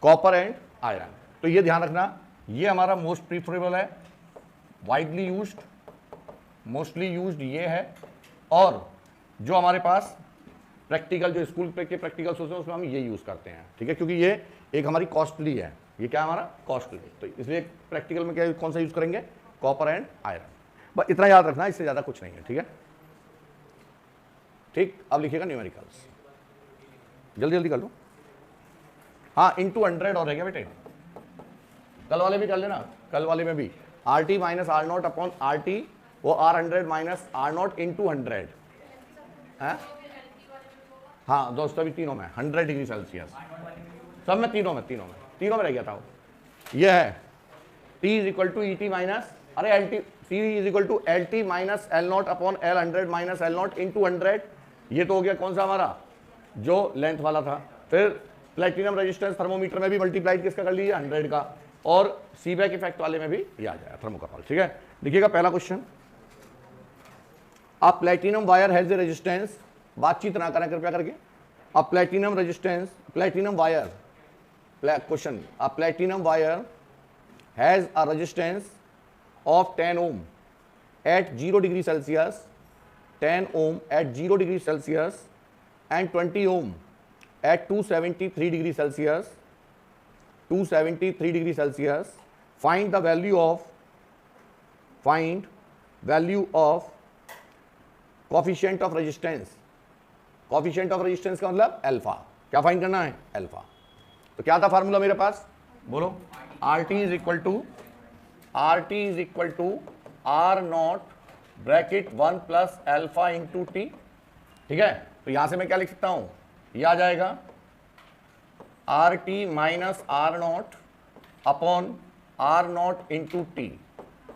copper and iron. तो ये ध्यान रखना, ये हमारा मोस्ट प्रीफरेबल है, वाइडली यूज्ड, मोस्टली यूज्ड ये है। और जो हमारे पास प्रैक्टिकल, जो स्कूल के प्रैक्टिकल होते हैं उसमें हम ये यूज़ करते हैं, ठीक है, क्योंकि ये एक हमारी कॉस्टली है। ये क्या है हमारा? कॉस्टली। तो इसलिए प्रैक्टिकल में क्या कौन सा यूज़ करेंगे? Copper and iron. बस इतना याद रखना, इससे ज़्यादा कुछ नहीं है, ठीक है। ठीक, अब लिखिएगा न्यूमेरिकल्स, जल्दी कर लो। हाँ, इंटू 100 और रहेगा बेटे, कल वाले भी कर लेना, कल वाले में भी RT minus R0 upon RT वो R100 माइनस R0 इंटू 100 है। हाँ दोस्तों अभी तीनों में 100 डिग्री सेल्सियस, सब में तीनों में रह गया था वो। ये है T is equal to ET minus, अरे LT, T is equal to LT minus L0 upon L100 minus L0 into 100। ये तो हो गया कौन सा हमारा, जो लेंथ वाला था। फिर प्लेटिनम रेजिस्टेंस थर्मोमीटर में भी मल्टीप्लाइड किसका कर लीजिए, 100 का, और सीबैक इफेक्ट वाले में भी ये आ जाएगा थर्मोकपल। ठीक है, देखिएगा पहला question, a platinum wire has a resistance, बातचीत ना करें कृपया करके, a platinum resistance, platinum wire, question, a platinum wire has a resistance of 10 ohm at 0 degree Celsius, 10 ohm at 0 degree Celsius and 20 ohm at 273 degree Celsius, 273 degree Celsius. Find the value of coefficient of resistance. coefficient of resistance का मतलब alpha, क्या find करना है, alpha. तो क्या था formula मेरे पास, बोलो, RT is equal to R0 bracket 1 plus alpha into T. ठीक है, तो यहां से मैं क्या लिख सकता हूं, ये आ जाएगा RT minus R0 upon R0 into T,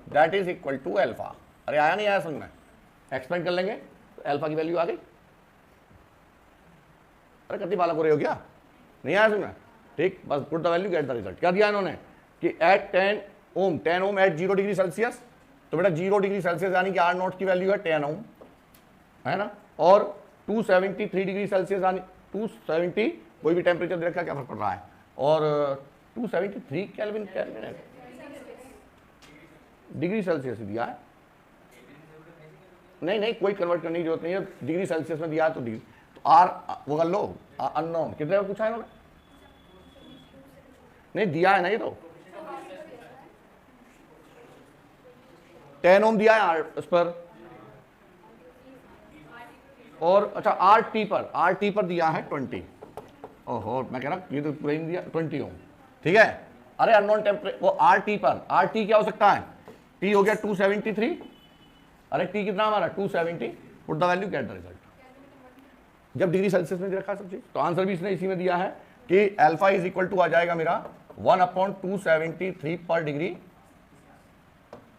that is equal to alpha. अरे आया नहीं आया समझ में, एक्सपेंड कर लेंगे तो अल्फा की वैल्यू आ गई। अरे कति बालक हो रहे हो क्या, नहीं आया समझ में, ठीक, बस put the value get the result. क्या दिया इन्होंने कि एट 10 ओम एट 0 डिग्री सेल्सियस, तो बेटा 0 डिग्री सेल्सियस यानी कि R0 की वैल्यू है 10 ओम, है ना, और 273 डिग्री सेल्सियस यानी 270, कोई भी टेम्परेचर दे रखा, क्या फर्क पड़ रहा है, और 273 केल्विन डिग्री सेल्सियस दिया है, नहीं कोई कन्वर्ट करने की जरूरत नहीं है, डिग्री सेल्सियस में दिया है तो डिग्री, तो आर वो कर लो, अननोन कितने का पूछा है इन्होंने, नहीं दिया है ना ये तो 10 ओम दिया है उस पर, और अच्छा आर टी पर दिया है 20। ओहो मैं कह रहा ये तो पूरा दिया 20 ओम, ठीक है। अरे अननोन टेम्परेचर वो आर टी क्या हो सकता है, टी हो गया 273, अरे टी कितना हमारा 270, put the value get the result. जब डिग्री सेल्सियस में रखा सब चीज, तो आंसर भी इसने इसी में दिया है कि अल्फा इज इक्वल टू आ जाएगा मेरा 1/273 पर डिग्री,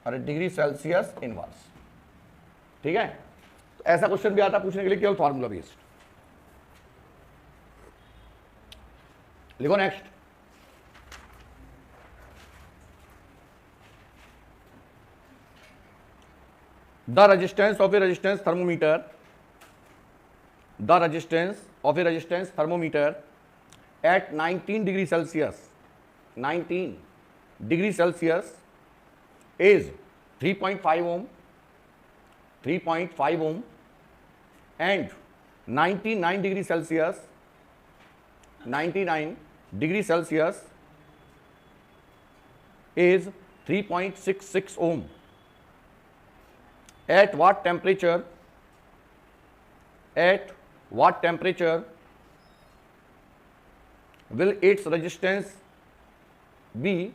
अरे डिग्री सेल्सियस इनवर्स। ठीक है, तो ऐसा क्वेश्चन भी आता पूछने के लिए केवल फॉर्मूला बेस्ड। लिखो next, the resistance of a resistance thermometer, the resistance of a resistance thermometer at 19 degree Celsius, 19 degree Celsius is 3.5 ohm, 3.5 ohm and 99 degree Celsius, 99 degree Celsius is 3.66 ohm. At what temperature will its resistance be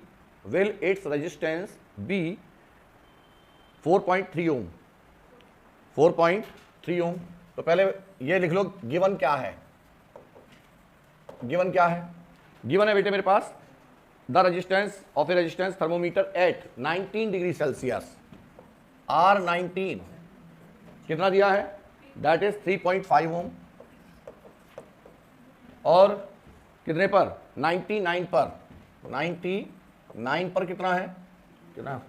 4.3 ओम, 4.3 ओम। तो पहले ये लिख लो given क्या है, given है बेटे मेरे पास the resistance of a resistance thermometer at 19 degree Celsius, R19 कितना दिया है, दैट इज 3.5 ओम, और कितने पर 99 पर कितना है, कितना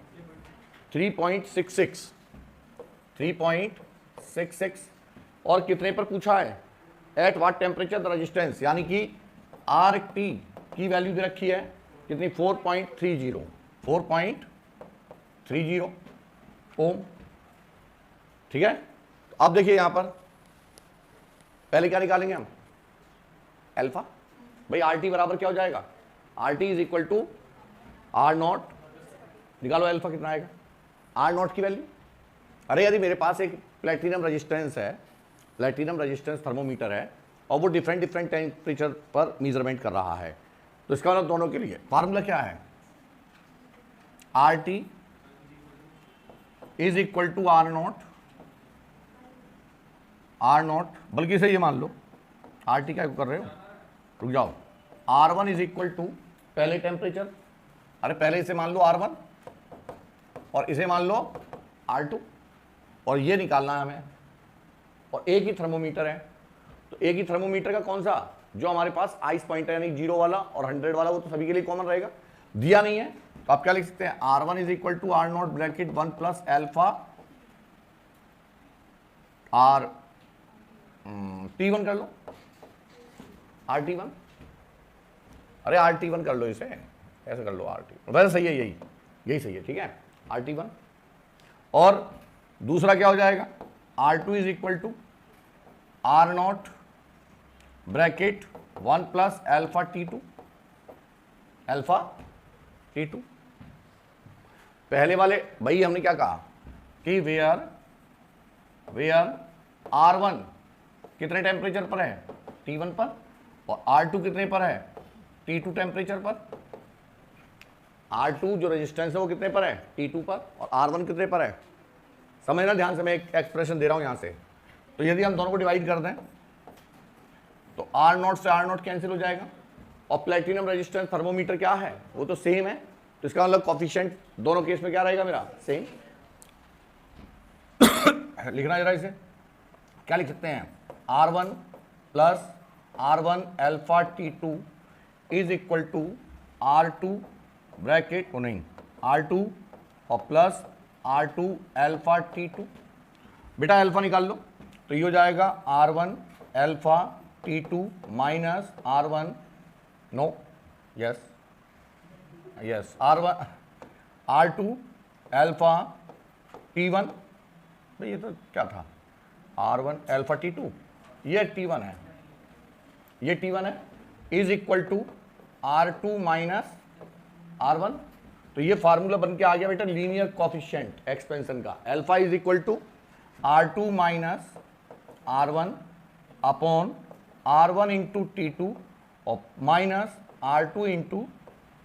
3.66, और कितने पर पूछा है, at what temperature the resistance, यानी कि आर टी की वैल्यू दे रखी है कितनी 4.30 ओम। ठीक है, अब देखिए यहां पर पहले क्या निकालेंगे हम, अल्फा। भाई आर टी बराबर क्या हो जाएगा, R T is equal to R0, निकालो अल्फा कितना आएगा, R0 की वैल्यू। अरे यदि मेरे पास एक प्लेटिनम रेजिस्टेंस है, प्लेटिनम रेजिस्टेंस थर्मोमीटर है, और वो डिफरेंट टेम्परेचर पर मेजरमेंट कर रहा है, तो इसका मतलब दोनों के लिए फार्मूला क्या है, RT is equal to R naught, R naught, बल्कि इसे ये मान लो, आर टी क्या कर रहे हो, रुक जाओ, R one is equal to पहले टेम्परेचर, अरे पहले इसे मान लो आर वन और इसे मान लो आर टू, और ये निकालना है हमें, और एक ही थर्मोमीटर है, तो एक ही थर्मोमीटर का कौन सा, जो हमारे पास आइस पॉइंट है, यानी 0 वाला और 100 वाला, वो तो सभी के लिए कॉमन रहेगा, दिया नहीं है, तो आप क्या लिख सकते हैं, R one is equal to R not bracket 1 plus alpha R T1 कर लो, आर T1, अरे आर T1 कर लो, इसे ऐसे कर लो, आर T1 वैसे सही है, यही सही है, ठीक है, आर T1, और दूसरा क्या हो जाएगा, R2 is equal to R not bracket 1 plus alpha T2, alpha T2, पहले वाले भाई हमने क्या कहा कि वेयर R1 कितने टेम्परेचर पर है, T1 पर, और R2 कितने पर है, T2 टेम्परेचर पर, R2 जो रेजिस्टेंस है वो कितने पर है, T2 पर, और R1 कितने पर है, समझना ध्यान से, मैं एक एक्सप्रेशन दे रहा हूं यहां से, तो यदि हम दोनों को डिवाइड कर दें तो आर नॉट से आर नॉट कैंसिल हो जाएगा, और प्लेटिनम रेजिस्टेंस थर्मोमीटर क्या है, वो तो सेम है, तो इसका मतलब कॉफिशिएंट दोनों केस में क्या रहेगा मेरा, सेम। लिखना जरा इसे, क्या लिख सकते हैं, R1 plus R1 alpha T2 is equal to R2 bracket, नहीं R2 और प्लस R2 एल्फा T2, बेटा एल्फा निकाल लो, तो ये हो जाएगा R1 alpha T2 minus R1, no, yes R2 alpha T1, भाई ये तो क्या था, R1 एल्फा T2, ये T1 है, ये T1 है, is equal to R2 minus R1, तो ये फार्मूला बन के आ गया बेटा लीनियर कोफिशिएंट एक्सपेंशन का, alpha is equal to R2 minus R1 upon R1 into T2 और माइनस R2 इंटू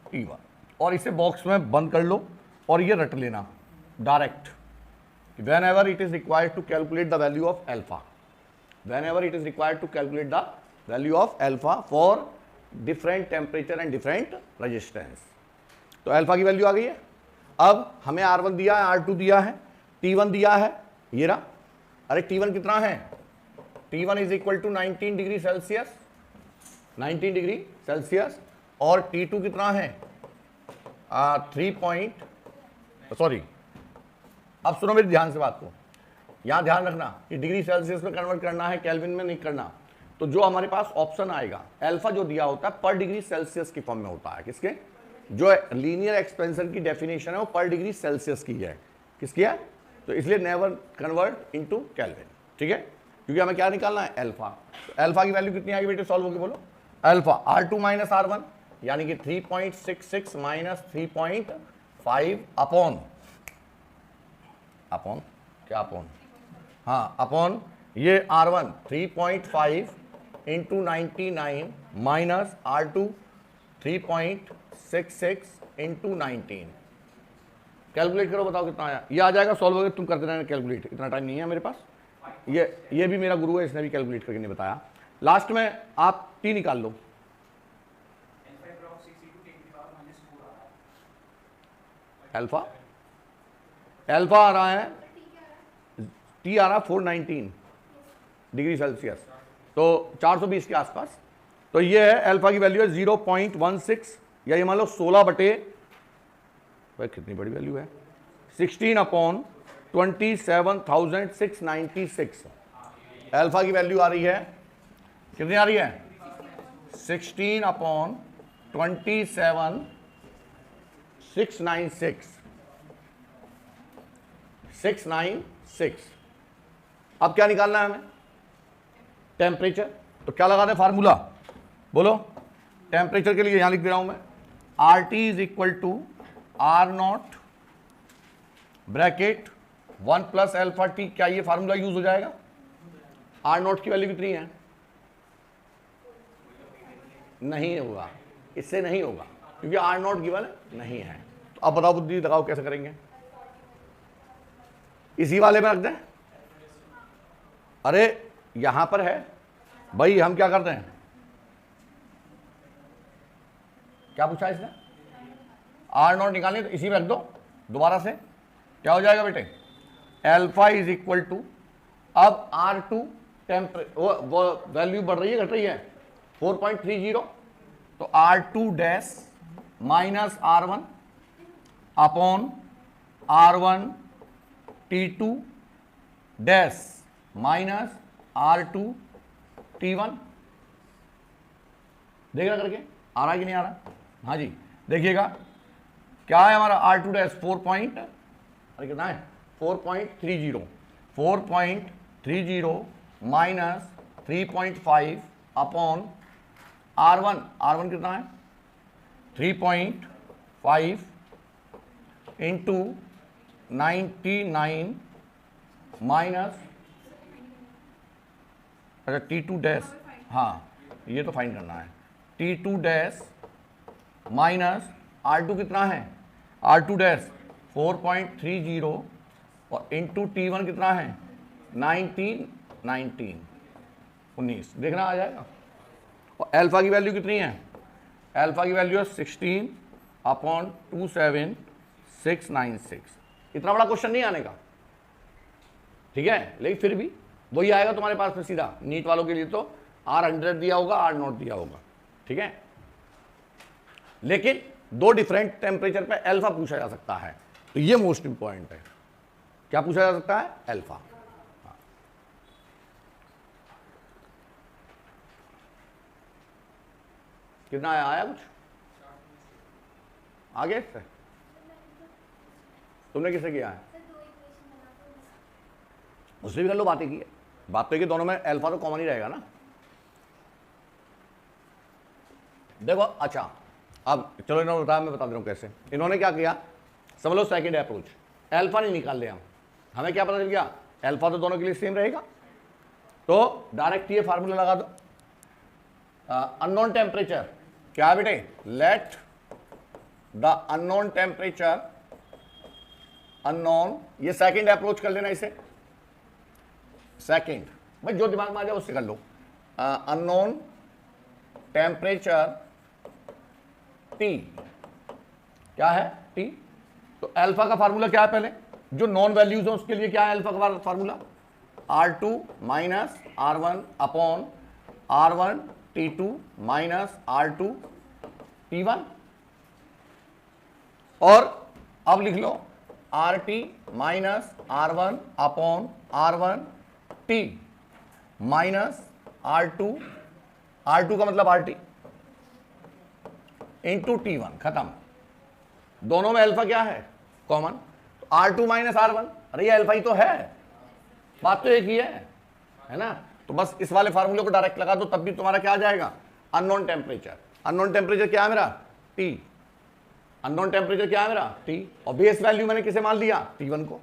T1, और इसे बॉक्स में बंद कर लो और ये रट लेना direct, whenever it is required to calculate the value of alpha, whenever it is required to calculate the value of alpha for different temperature and different resistance, तो अल्फा की वैल्यू आ गई है। अब हमें R1 दिया है, R2 दिया है, T1 दिया है, ये रहा, अरे T1 कितना है, T1 is equal to 19 degree Celsius, 19 degree Celsius, और T2 कितना है, 3 अब सुनो मेरी ध्यान से बात को, यहां ध्यान रखना कि डिग्री सेल्सियस में कन्वर्ट करना है, केल्विन में नहीं करना, तो जो हमारे पास ऑप्शन आएगा, अल्फा जो दिया होता है पर डिग्री सेल्सियस की फॉर्म में होता है, किसके, जो लीनियर एक्सपेंशन की डेफिनेशन है वो पर डिग्री सेल्सियस की है, किसकी है, तो इसलिए नेवर कन्वर्ट इनटू केल्विन, ठीक है, क्योंकि हमें क्या निकालना है, अल्फा, तो अल्फा की वैल्यू कितनी आएगी बेटे, सॉल्व होके बोलो, अल्फा R2 माइनस R1 यानी कि 3.66 माइनस 3.5 अपॉन क्या अपॉन, हाँ अपॉन ये R1 3.5 into 99 minus R2 3.66 into 19, calculate करो, बताओ कितना आया, ये आ जाएगा, सॉल्व होगा, तुम करते रहना कैलकुलेट, इतना टाइम नहीं है मेरे पास, ये भी मेरा गुरु है, इसने भी कैलकुलेट करके नहीं बताया, लास्ट में आप T निकाल लो, अल्फा आ रहा है, T आ रहा है 419 डिग्री सेल्सियस, तो 420 के आसपास, तो ये है अल्फा की वैल्यू है 0.16, या ये मान लो 16 बटे, भाई कितनी बड़ी वैल्यू है, 16 अपॉन 27,696, अल्फा की वैल्यू आ रही है, कितनी आ रही है, 16 अपॉन 27,696, अब क्या निकालना है हमें, टेम्परेचर, तो क्या लगा दें फार्मूला, बोलो, टेम्परेचर के लिए यहां लिख दे रहा हूं मैं, RT is equal to R naught bracket 1 plus alpha T, क्या ये फार्मूला यूज हो जाएगा, R नॉट की वैल्यू कितनी है, नहीं होगा, इससे नहीं होगा, क्योंकि R नॉट गिवन नहीं है, तो अब बताओ बुद्धि लगाओ कैसे करेंगे, इसी वाले में रख दें। अरे यहां पर है भाई, हम क्या करते हैं, क्या पूछा इसने, आर नॉट निकालनी, तो इसी में रख दो दोबारा से। क्या हो जाएगा बेटे, अल्फा इज इक्वल टू, अब R2 वो वैल्यू बढ़ रही है घट रही है, 4.30, तो R2 dash minus R1 upon R1 T2 dash minus R2 T1। देख रहा करके, आ रहा है कि नहीं आ रहा? हाँ जी, देखिएगा क्या है हमारा R2 डैश अरे कितना है 4.30 माइनस 3.5 अपॉन R1 कितना है 3.5 इंटू 99 माइनस, अच्छा T2 डैश, हाँ ये तो फाइंड करना है, T2 डैश माइनस R2 कितना है, R2 डैश 4.30 और इंटू T1 कितना है 19, देखना आ जाएगा। और अल्फा की वैल्यू कितनी है, अल्फा की वैल्यू है 16/27696। इतना बड़ा क्वेश्चन नहीं आने का, ठीक है, लेकिन फिर भी वही आएगा तुम्हारे पास में सीधा। नीट वालों के लिए तो R100 दिया होगा, R0 दिया होगा, ठीक है, लेकिन दो डिफरेंट टेम्परेचर पे अल्फा पूछा जा सकता है, तो ये मोस्ट इंपॉर्टेंट है। क्या पूछा जा सकता है, अल्फा। कितना आया कुछ आगे से, तुमने किसे किया है, उससे भी कर लो, बातें की है, बात तो कि दोनों में अल्फा तो कॉमन ही रहेगा ना। देखो अच्छा, अब चलो इन्होंने बताया, मैं बता दे रहा हूं कैसे। इन्होंने क्या किया, समझ लो सेकंड अप्रोच, अल्फा नहीं निकाल लिया, हमें क्या पता चल गया, अल्फा तो दोनों के लिए सेम रहेगा, तो डायरेक्ट ये फार्मूला लगा दो। अननोन टेम्परेचर क्या है बेटे, let the unknown temperature, unknown, ये सेकंड अप्रोच कर लेना इसे, सेकंड भाई जो दिमाग में आ जाए उससे कर लो। अननोन टेम्परेचर T क्या है, T, तो अल्फा का फार्मूला क्या है, पहले जो नॉन वैल्यूज है उसके लिए क्या है अल्फा का formula, R2 minus R1 upon R1 T2 minus R2 T1, और अब लिख लो RT minus R1 upon R1 T minus R2 का मतलब RT इंटू T1, खत्म। दोनों में अल्फा क्या है, कॉमन, तो R2 माइनस R1, अरे ये अल्फा ही तो है, बात तो एक ही है ना। तो बस इस वाले फार्मूले को डायरेक्ट लगा दो, तब भी तुम्हारा क्या आ जाएगा, अननोन टेम्परेचर। अननोन टेम्परेचर क्या है मेरा, T, अननोन टेम्परेचर क्या है मेरा, T, और बेस वैल्यू मैंने किसे मान लिया, T1 को,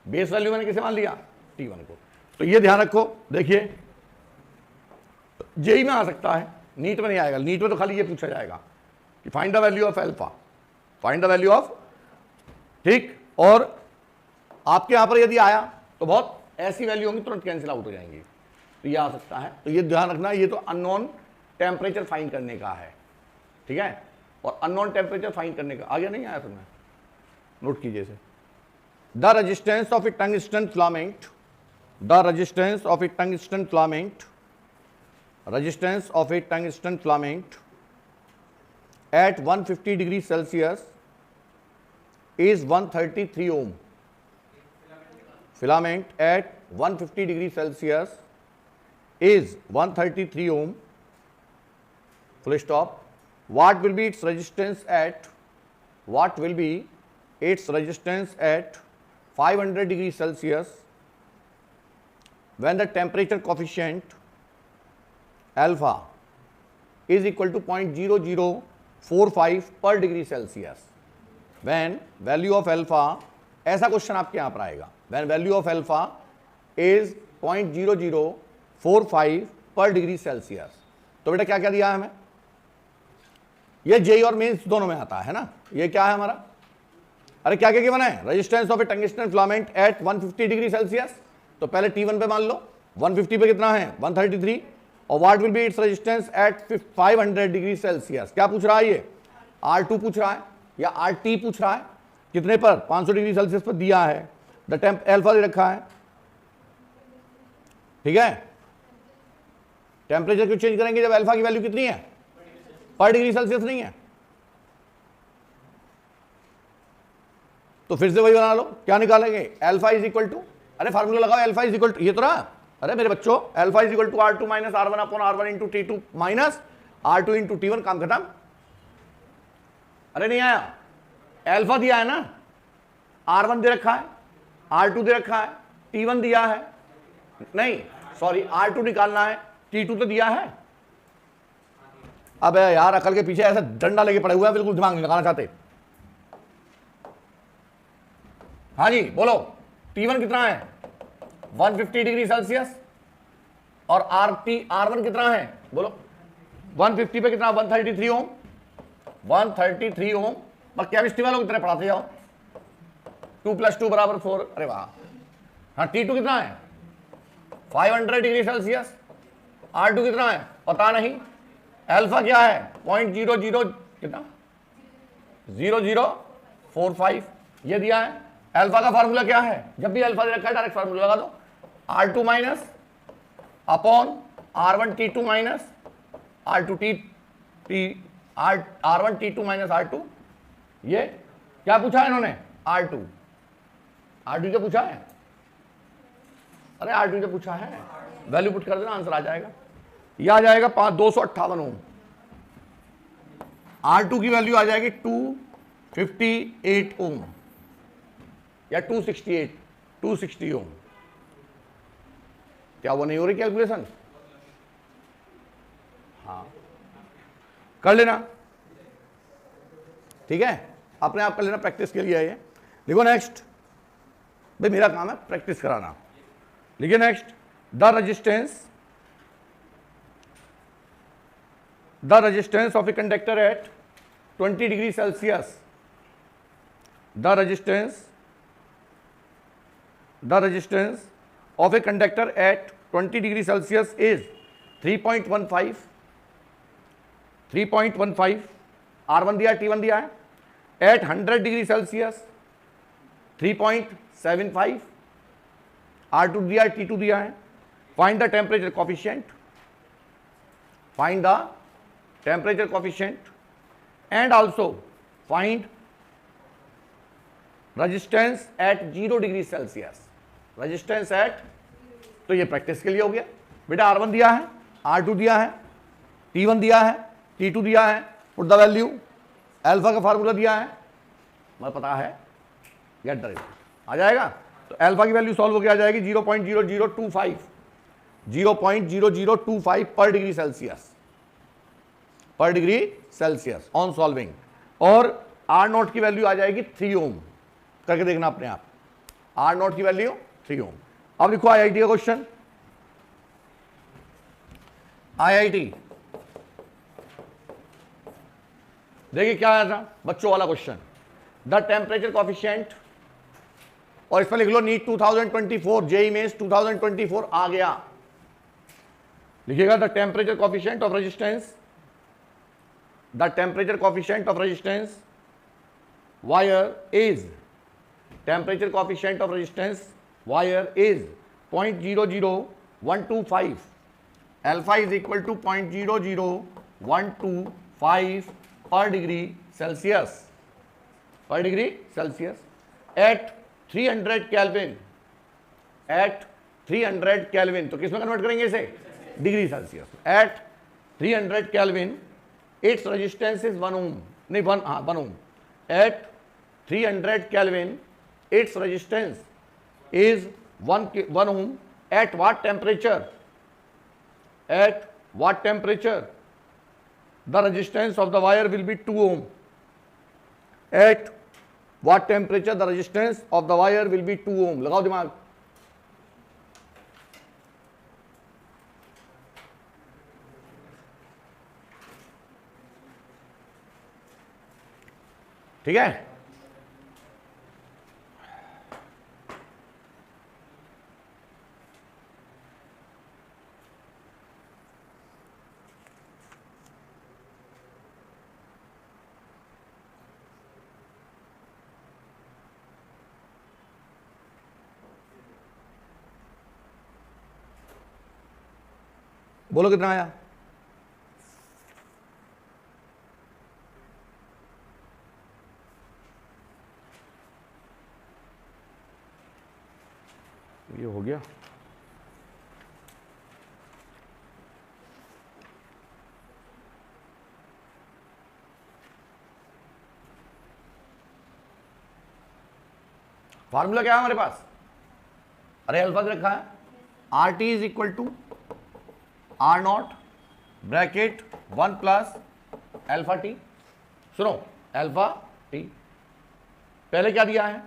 बेस वैल्यू मैंने किसे मान लिया, T1 को। तो ये ध्यान रखो, देखिए जेई में आ सकता है, नीट में नहीं आएगा, नीट में तो खाली ये पूछा जाएगा कि find the value of alpha, find the value of, ठीक, और आपके यहां पर यदि आया तो बहुत ऐसी वैल्यू होंगी तुरंत कैंसिल आउट हो जाएंगी, तो ये आ सकता है। तो ये ध्यान रखना, ये तो अननोन टेम्परेचर फाइंड करने का है, ठीक है, और अननोन टेम्परेचर फाइंड करने का आगे नहीं आया, तुमने नोट कीजिए इसे। The resistance of a tungsten filament, the resistance of a tungsten filament, resistance of a tungsten filament at 150 degrees Celsius is 133 ohm. Filament at 150 degrees Celsius is 133 ohm. Full stop. What will be its resistance at, what will be its resistance at 500 degrees Celsius when the temperature coefficient alpha is equal to 0.0045 per degree Celsius, when value of alpha, ऐसा question आपके यहां पर आएगा, when value of alpha is 0.0045 per degree Celsius। तो बेटा क्या क्या दिया है हमें, ये जेई और मेंस दोनों में आता है ना, ये क्या है हमारा अरे क्या क्या गिवन है, resistance of a tungsten filament at 150 degree Celsius, तो पहले T1 पे मान लो 150 पे कितना है 133, और what will be its resistance at 500 degree Celsius. क्या पूछ रहा है ये, R2 पूछ रहा है या RT पूछ रहा है, कितने पर 500 डिग्री सेल्सियस पर दिया है, द टेम्प अल्फा दे रखा है, ठीक है। टेम्परेचर क्यों चेंज करेंगे जब अल्फा की वैल्यू कितनी है, पर डिग्री सेल्सियस नहीं है, तो फिर से वही बना लो, क्या निकालेंगे, अल्फा इज इक्वल टू, अरे फार्मूला लगाओ, अल्फा इज इक्वल टू, ये तो रहा, अरे मेरे बच्चों alpha is equal to R2 minus R1 upon R1 into T2 minus R2 into T1, काम खत्म। अरे नहीं आया, अल्फा दिया है ना, R1 दे रखा है, R2 दे रखा है, T1 दिया है, नहीं सॉरी R2 निकालना है, T2 तो दिया है। अब यार अकल के पीछे ऐसा डंडा लेके पड़े हुए हैं, बिल्कुल दिमाग नहीं लगाना चाहते। हाँ जी बोलो, T1 कितना है 150 डिग्री सेल्सियस, और R1 कितना है बोलो, 150 पे कितना 133 ओम, 133 ओम, बस केमिस्ट्री वालों की तरह पढ़ाते जाओ, 2 + 2 = 4, अरे वाह। हाँ T2 कितना है 500 डिग्री सेल्सियस, R2 कितना है पता नहीं, अल्फा क्या है 0.00 कितना 0045 ये दिया है। अल्फा का फार्मूला क्या है, जब भी अल्फा दे रखा है डायरेक्ट फार्मूला लगा दो, R2 minus upon R1 T2 minus R1 T2 minus R2, ये क्या पूछा है इन्होंने, R2 क्या पूछा है, अरे R2 जो पूछा है वैल्यू पुट कर देना, आंसर आ जाएगा, यह आ जाएगा 258 ओम, R2 की वैल्यू आ जाएगी 258 ओम या 260 ओम। क्या वो नहीं हो रही कैलकुलेशन, हाँ कर लेना, ठीक है, अपने आप कर लेना, प्रैक्टिस के लिए है ये। देखो नेक्स्ट, भाई मेरा काम है प्रैक्टिस कराना, लिखिए next, the resistance of a conductor at 20 degree Celsius, the resistance of a conductor at 20 degree Celsius is 3.15, R1 दिया है, T1 दिया है, at 100 डिग्री सेल्सियस 3.75, R2 दिया है, T2 दिया है, find the temperature coefficient, and also find resistance at 0 degree Celsius, resistance at, तो ये प्रैक्टिस के लिए हो गया बेटा, R1 दिया है, R2 दिया है, T1 दिया है, T2 दिया है, पुट द वैल्यू, अल्फा का फार्मूला दिया है, मुझे पता है, गेट द रिजल्ट आ जाएगा। तो अल्फा की वैल्यू सॉल्व होकर आ जाएगी 0.0025 पर डिग्री सेल्सियस ऑन सॉल्विंग, और R0 की वैल्यू आ जाएगी 3 ओम, करके देखना अपने आप, R0 की वैल्यू 3 ओम। अब लिखो IIT का क्वेश्चन, IIT देखिए क्या आया था बच्चों वाला क्वेश्चन, द टेम्परेचर कॉफिशिएंट, और इसमें लिख लो नीट 2024, जेईई मेंस 2024 आ गया, लिखिएगा the temperature coefficient of resistance, wire is, temperature coefficient of resistance wire is 0.00125, alpha is equal to 0.00125 per degree Celsius, at 300 Kelvin, तो किसमें कन्वर्ट करेंगे इसे, degree Celsius, at 300 Kelvin its resistance is 1 ohm, नहीं 1 ohm, at 300 Kelvin its resistance is 1 ohm, at what temperature, the resistance of the wire will be 2 ohm, at what temperature the resistance of the wire will be 2 ohm, लगाओ दिमाग, ठीक है। बोलो कितना आया? ये हो गया। फार्मूला क्या है हमारे पास? अरे अल्फा रखा है, R T is equal to R not bracket 1 plus alpha T. सुनो, एल्फा टी पहले क्या दिया है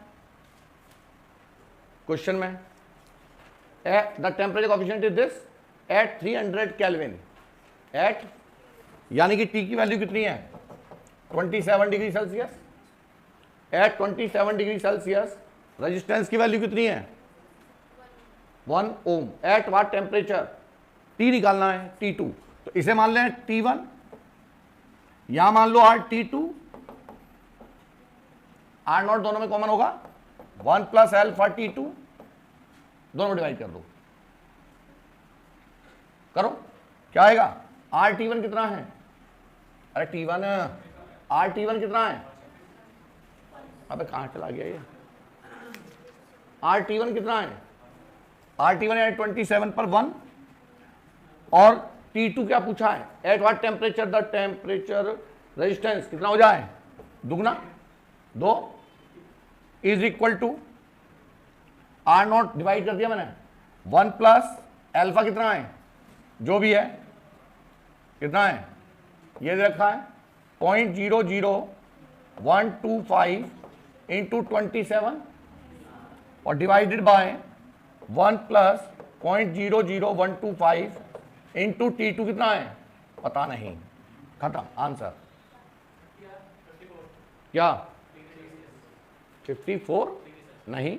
क्वेश्चन में? The temperature coefficient is this at 300 kelvin at, यानी कि टी की वैल्यू कितनी है? 27 degree Celsius. At 27 degree Celsius resistance की वैल्यू कितनी है? 1 ohm. At what temperature? T निकालना है, T2। तो इसे मान लें T1, यहां मान लो R T2, R नॉट दोनों में कॉमन होगा, 1 प्लस एल्फा T2, दोनों डिवाइड कर दो, करो क्या आएगा? R T1 कितना है? अरे T1 R T1 कितना है? अबे कहां चला गया ये? R T1 कितना है? R T1 है 27 पर 1, और T2 क्या पूछा है? At what temperature the temperature resistance कितना हो जाए? दुगना 2 is equal to R naught divide कर दिया मैंने, 1 प्लस एल्फा कितना है जो भी है, कितना है ये दे रखा है 0.00125 इंटू 27 और divided by 1 plus 0.00125 into T2 कितना है पता नहीं, खत्म आंसर। क्या 54 नहीं,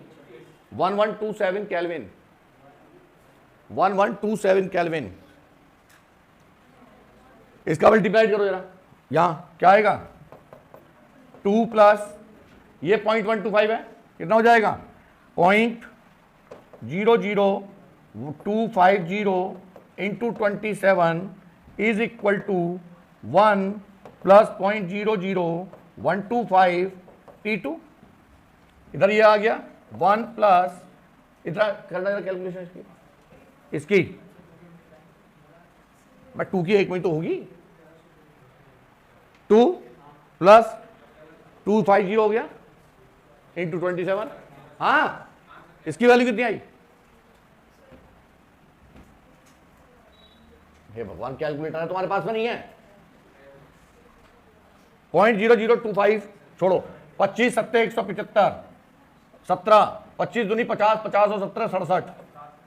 1127 केल्विन, 1127 केल्विन। इसका मल्टीप्लाई करो जरा, यहां क्या आएगा? 2 प्लस ये 0.125 है, कितना हो जाएगा? 0.00250 into 27 is equal to 1 plus 0.00125 T2। इधर ये आ गया 1 प्लस, इधर करना कैलकुलेशन इसकी बट 2 की एक में तो होगी, 2 प्लस 250 हो गया इंटू 27। हाँ, इसकी वैल्यू कितनी आई? हे भगवान, कैलकुलेटर है तुम्हारे पास में नहीं है? 0.0025 छोड़ो, 25 सत्ते 175, 17 25 दूनी 50, 50 और 17 67।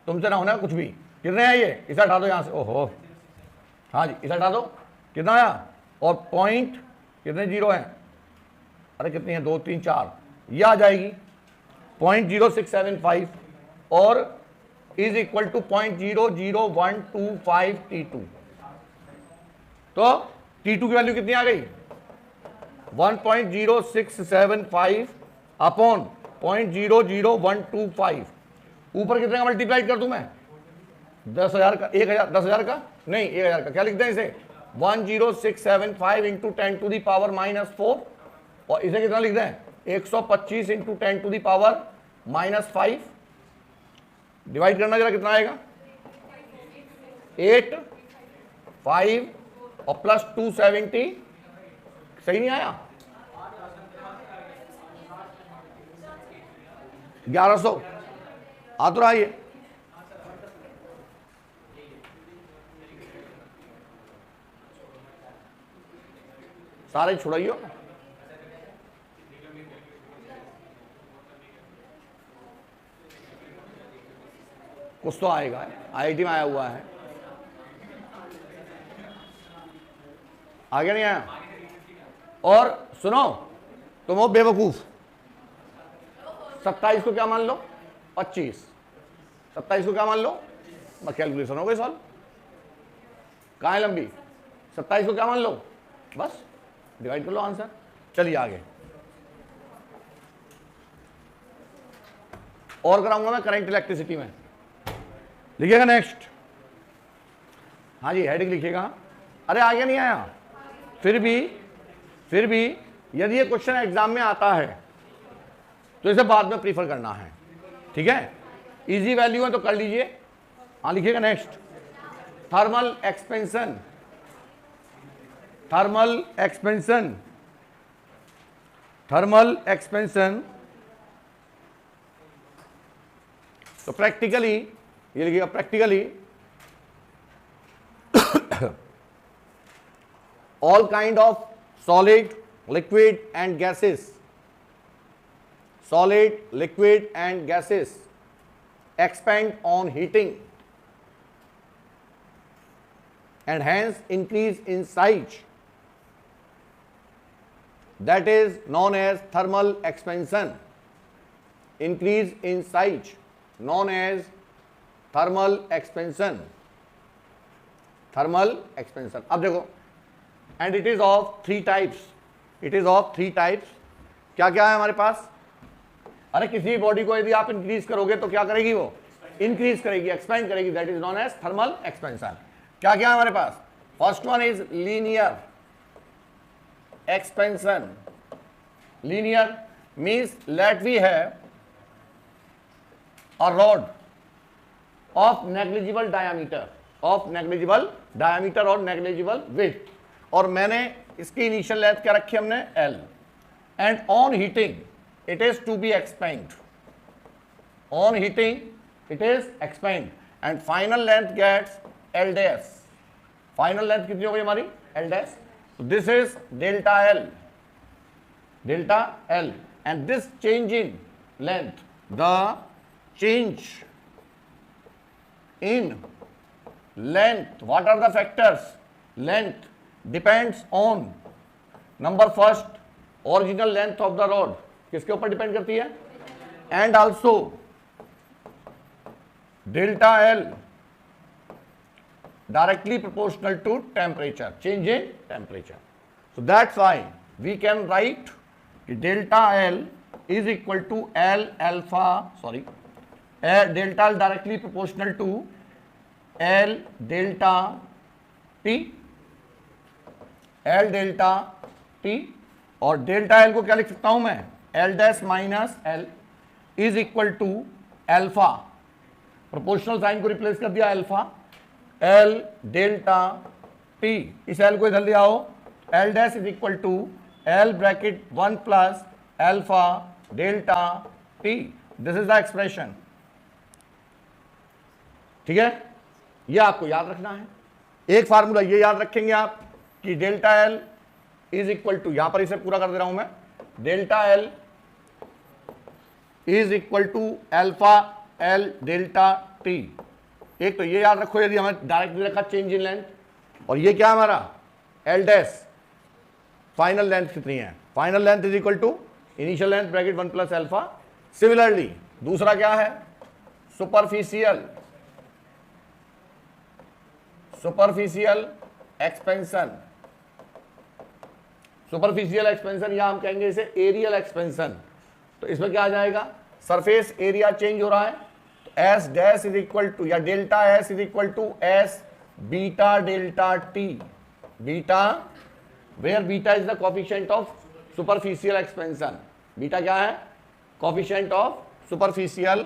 तुमसे ना होना कुछ भी। कितने हैं ये? इसे हटा दो यहां से। ओहो, हाँ जी, इसे हटा दो। कितना आया? और पॉइंट कितने जीरो हैं? अरे कितनी है? 2 3 4, ये आ जाएगी 0.0675 और इज इक्वल टू 0.00125 T2। तो T2 की वैल्यू कितनी आ गई? 1.0675 अपॉन 0.00125। ऊपर कितने का मल्टीप्लाई कर दूं मैं? 10,000 का, 1,000, 10,000 का नहीं, 1,000 का। क्या लिखते हैं इसे? 10675 इंटू 10 टू दी पावर -4, और इसे कितना लिखते हैं? 125 into 10 to the power -5। Divide करना जरा, कितना आएगा? 8 5 और प्लस 270। सही नहीं आया? 1100 आ तो रहा ये। सारे छुड़ाइयो, कुछ तो आएगा, आईआईटी में आया हुआ है। आगे नहीं आया? और सुनो, तुम हो बेवकूफ। 27 को क्या मान लो? 25। 27 को क्या मान लो? बस कैलकुलेशन हो गई सॉल्व। कहाँ है लंबी? 27 को क्या मान लो? बस डिवाइड कर लो आंसर। चलिए आगे और कराऊंगा मैं करंट इलेक्ट्रिसिटी में। लिखिएगा नेक्स्ट, हाँ जी, हेडिंग लिखिएगा। अरे आगे नहीं आया, फिर भी यदि ये क्वेश्चन एग्जाम में आता है तो इसे बाद में प्रीफर करना है, ठीक है। इजी वैल्यू है तो कर लीजिए। हाँ लिखिएगा next, thermal expansion, thermal expansion, thermal expansion. तो प्रैक्टिकली ये लिखिएगा, practically all kind of solid, liquid and gases, solid, liquid and gases expand on heating and hence increase in size. That is known as thermal expansion. Increase in size known as thermal expansion. Thermal expansion. अब देखो, and it is of three types. It is of three types. क्या क्या है हमारे पास? अरे किसी body को यदि आप इंक्रीज करोगे तो क्या करेगी? वो इंक्रीज करेगी, एक्सपेंड करेगी। That is known as thermal expansion. क्या क्या है हमारे पास? First one is linear expansion. Linear means let we have a rod of negligible diameter, of negligible diameter और नेग्लिजिबल विड्थ, और मैंने इसकी इनिशियल लेंथ क्या रखी हमने? L, and on heating it is to be expand, on heating it is expand and final length gets L dash. Final length कितनी हो गई हमारी? L dash. This is delta L, delta L, and this change in length, the change in length, what are the factors? Length depends on number first, original length of the rod, किसके ऊपर depend करती है? And also delta L directly proportional to temperature, change in temperature. So that's why we can write delta L is equal to L alpha, sorry, delta L directly proportional to L delta T, L delta T, और delta L को क्या लिख सकता हूं मैं? L dash minus L is equal to alpha, proportional sign को replace कर दिया अल्फा, L डेल्टा T, इस L को इधर ले आओ, L dash is equal to L bracket 1 plus alpha delta T। This is the expression, ठीक है। ये आपको याद रखना है। एक फार्मूला ये याद रखेंगे आप कि delta L is equal to, यहां पर इसे पूरा कर दे रहा हूं मैं, delta L is equal to alpha L delta T। एक तो ये याद रखो, यदि हमें डायरेक्टली रखा चेंज इन लेंथ, और ये क्या है हमारा? L डैश, फाइनल लेंथ कितनी है? Final length is equal to initial length bracket 1 plus alpha. Similarly दूसरा क्या है? Superficial, superficial expansion. Superficial expansion या हम कहेंगे इसे एरियल एक्सपेंशन। तो इसमें क्या आ जाएगा? सरफेस एरिया चेंज हो रहा है, तो S dash is equal to, या delta S is equal to S beta delta T. Beta, where beta is the coefficient of superficial expansion. Beta क्या है? Coefficient of superficial,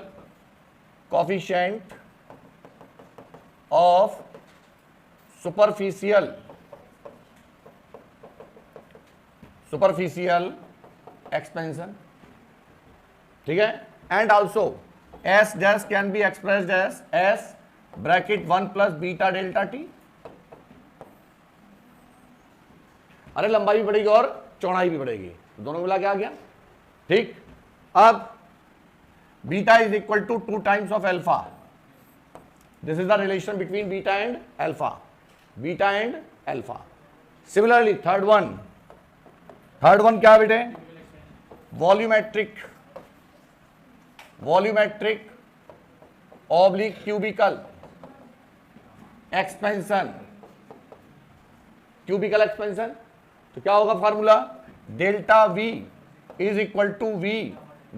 coefficient of superficial, superficial expansion, ठीक है। And also S dash can be expressed as S bracket 1 plus beta delta T. अरे लंबाई भी बढ़ेगी और चौड़ाई भी बढ़ेगी, दोनों मिला के आ गया, ठीक। अब beta is equal to 2 times of alpha. This is the relation between beta and alpha, beta and alpha. Similarly third one क्या बेटे? Volumetric, volumetric oblique cubical expansion, cubical expansion. तो क्या होगा formula? Delta V is equal to V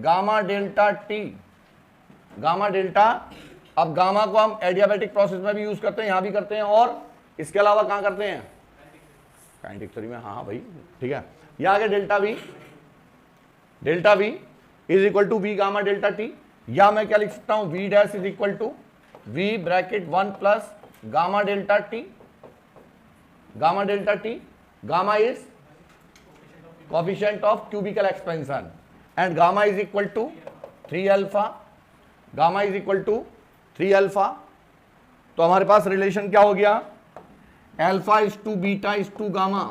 gamma delta T, gamma delta. अब gamma को हम adiabatic process में भी यूज करते हैं, यहां भी करते हैं, और इसके अलावा कहाँ करते हैं, काइनेटिक थ्योरी में, हाँ भाई ठीक है। ये आ गया delta V is equal to V gamma delta T, या मैं क्या लिख सकता हूं, V dash is equal to V bracket 1 plus gamma delta T, gamma delta T, gamma is coefficient of cubical expansion and gamma is equal to 3 alpha, gamma is equal to 3 alpha. तो हमारे पास relation क्या हो गया, alpha is to beta is to gamma,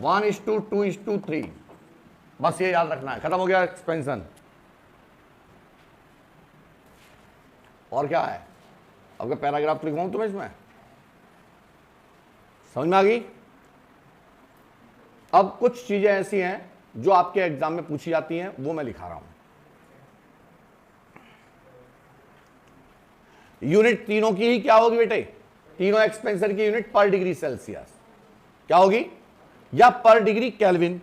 1 is to 2 is to 3, बस ये याद रखना है, खत्म हो गया एक्सपेंशन। और क्या है, अब क्या पैराग्राफ लिखवाऊं तुम्हें इसमें, समझ में आ गई। अब कुछ चीजें ऐसी हैं जो आपके एग्जाम में पूछी जाती हैं, वो मैं लिखा रहा हूं। यूनिट तीनों की ही क्या होगी बेटे, तीनों एक्सपेंशन की यूनिट पर डिग्री सेल्सियस क्या होगी, या पर डिग्री केल्विन।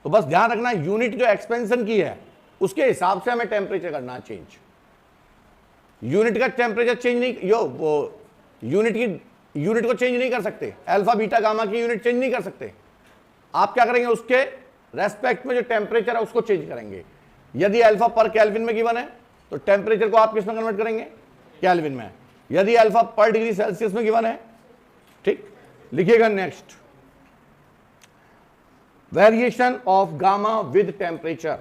तो बस ध्यान रखना यूनिट जो एक्सपेंशन की है उसके हिसाब से हमें टेम्परेचर करना है चेंज। यूनिट का टेम्परेचर चेंज नहीं, वो यूनिट को चेंज नहीं कर सकते, अल्फा बीटा गामा की यूनिट चेंज नहीं कर सकते। आप क्या करेंगे, उसके रेस्पेक्ट में जो टेम्परेचर है उसको चेंज करेंगे। यदि अल्फा पर केल्विन में गिवन है तो टेम्परेचर को आप किस में कन्वर्ट करेंगे, केल्विन में। यदि अल्फा पर डिग्री सेल्सियस में गिवन है, ठीक, लिखिएगा next, variation of gamma with temperature,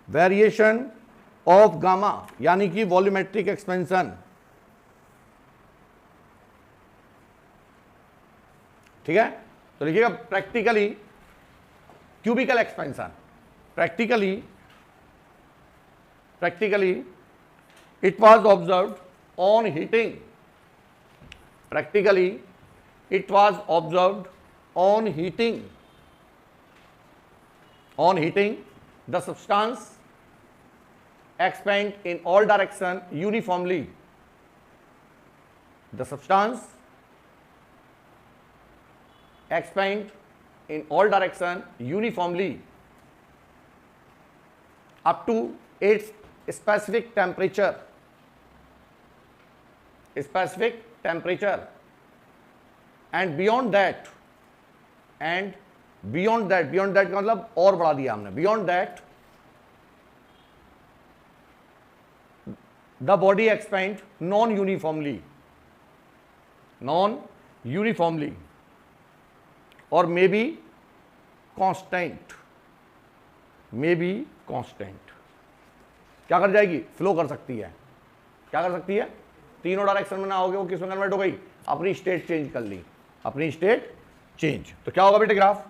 variation of gamma यानी कि वॉल्यूमेट्रिक एक्सपेंशन, ठीक है। तो लिखिएगा practically cubical expansion, practically it was observed on heating, practically it was observed on heating the substance expand in all direction uniformly, the substance expand in all direction uniformly up to its specific temperature and beyond that का मतलब और बढ़ा दिया हमने, beyond that the body expand non-uniformly or may be constant, क्या कर जाएगी, flow कर सकती है, क्या कर सकती है, तीनों डायरेक्शन में ना होगे, वो किसमें कन्वर्ट हो गई, अपनी स्टेट चेंज कर ली, अपनी स्टेट चेंज। तो क्या होगा बेटे ग्राफ,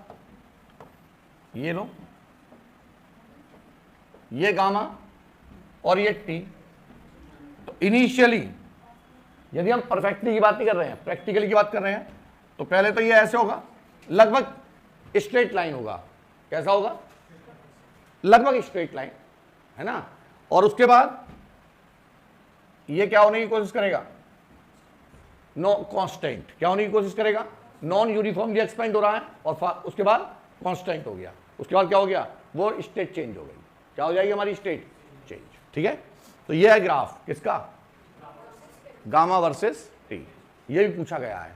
ये लो, ये गामा और ये टी। तो इनिशियली यदि हम परफेक्टली की बात नहीं कर रहे हैं, प्रैक्टिकली की बात कर रहे हैं, तो पहले तो ये ऐसे होगा, लगभग स्ट्रेट लाइन होगा, कैसा होगा, लगभग स्ट्रेट लाइन, है ना। और उसके बाद ये क्या होने की कोशिश करेगा, नो कांस्टेंट, क्या होने की कोशिश करेगा, नॉन यूनिफॉर्मली एक्सपेंड हो रहा है, और उसके बाद कांस्टेंट हो गया, उसके बाद क्या हो गया, वो स्टेट चेंज हो गई, क्या हो जाएगी हमारी स्टेट चेंज, ठीक है। तो ये है ग्राफ किसका, गामा वर्सेस टी, ये भी पूछा गया है।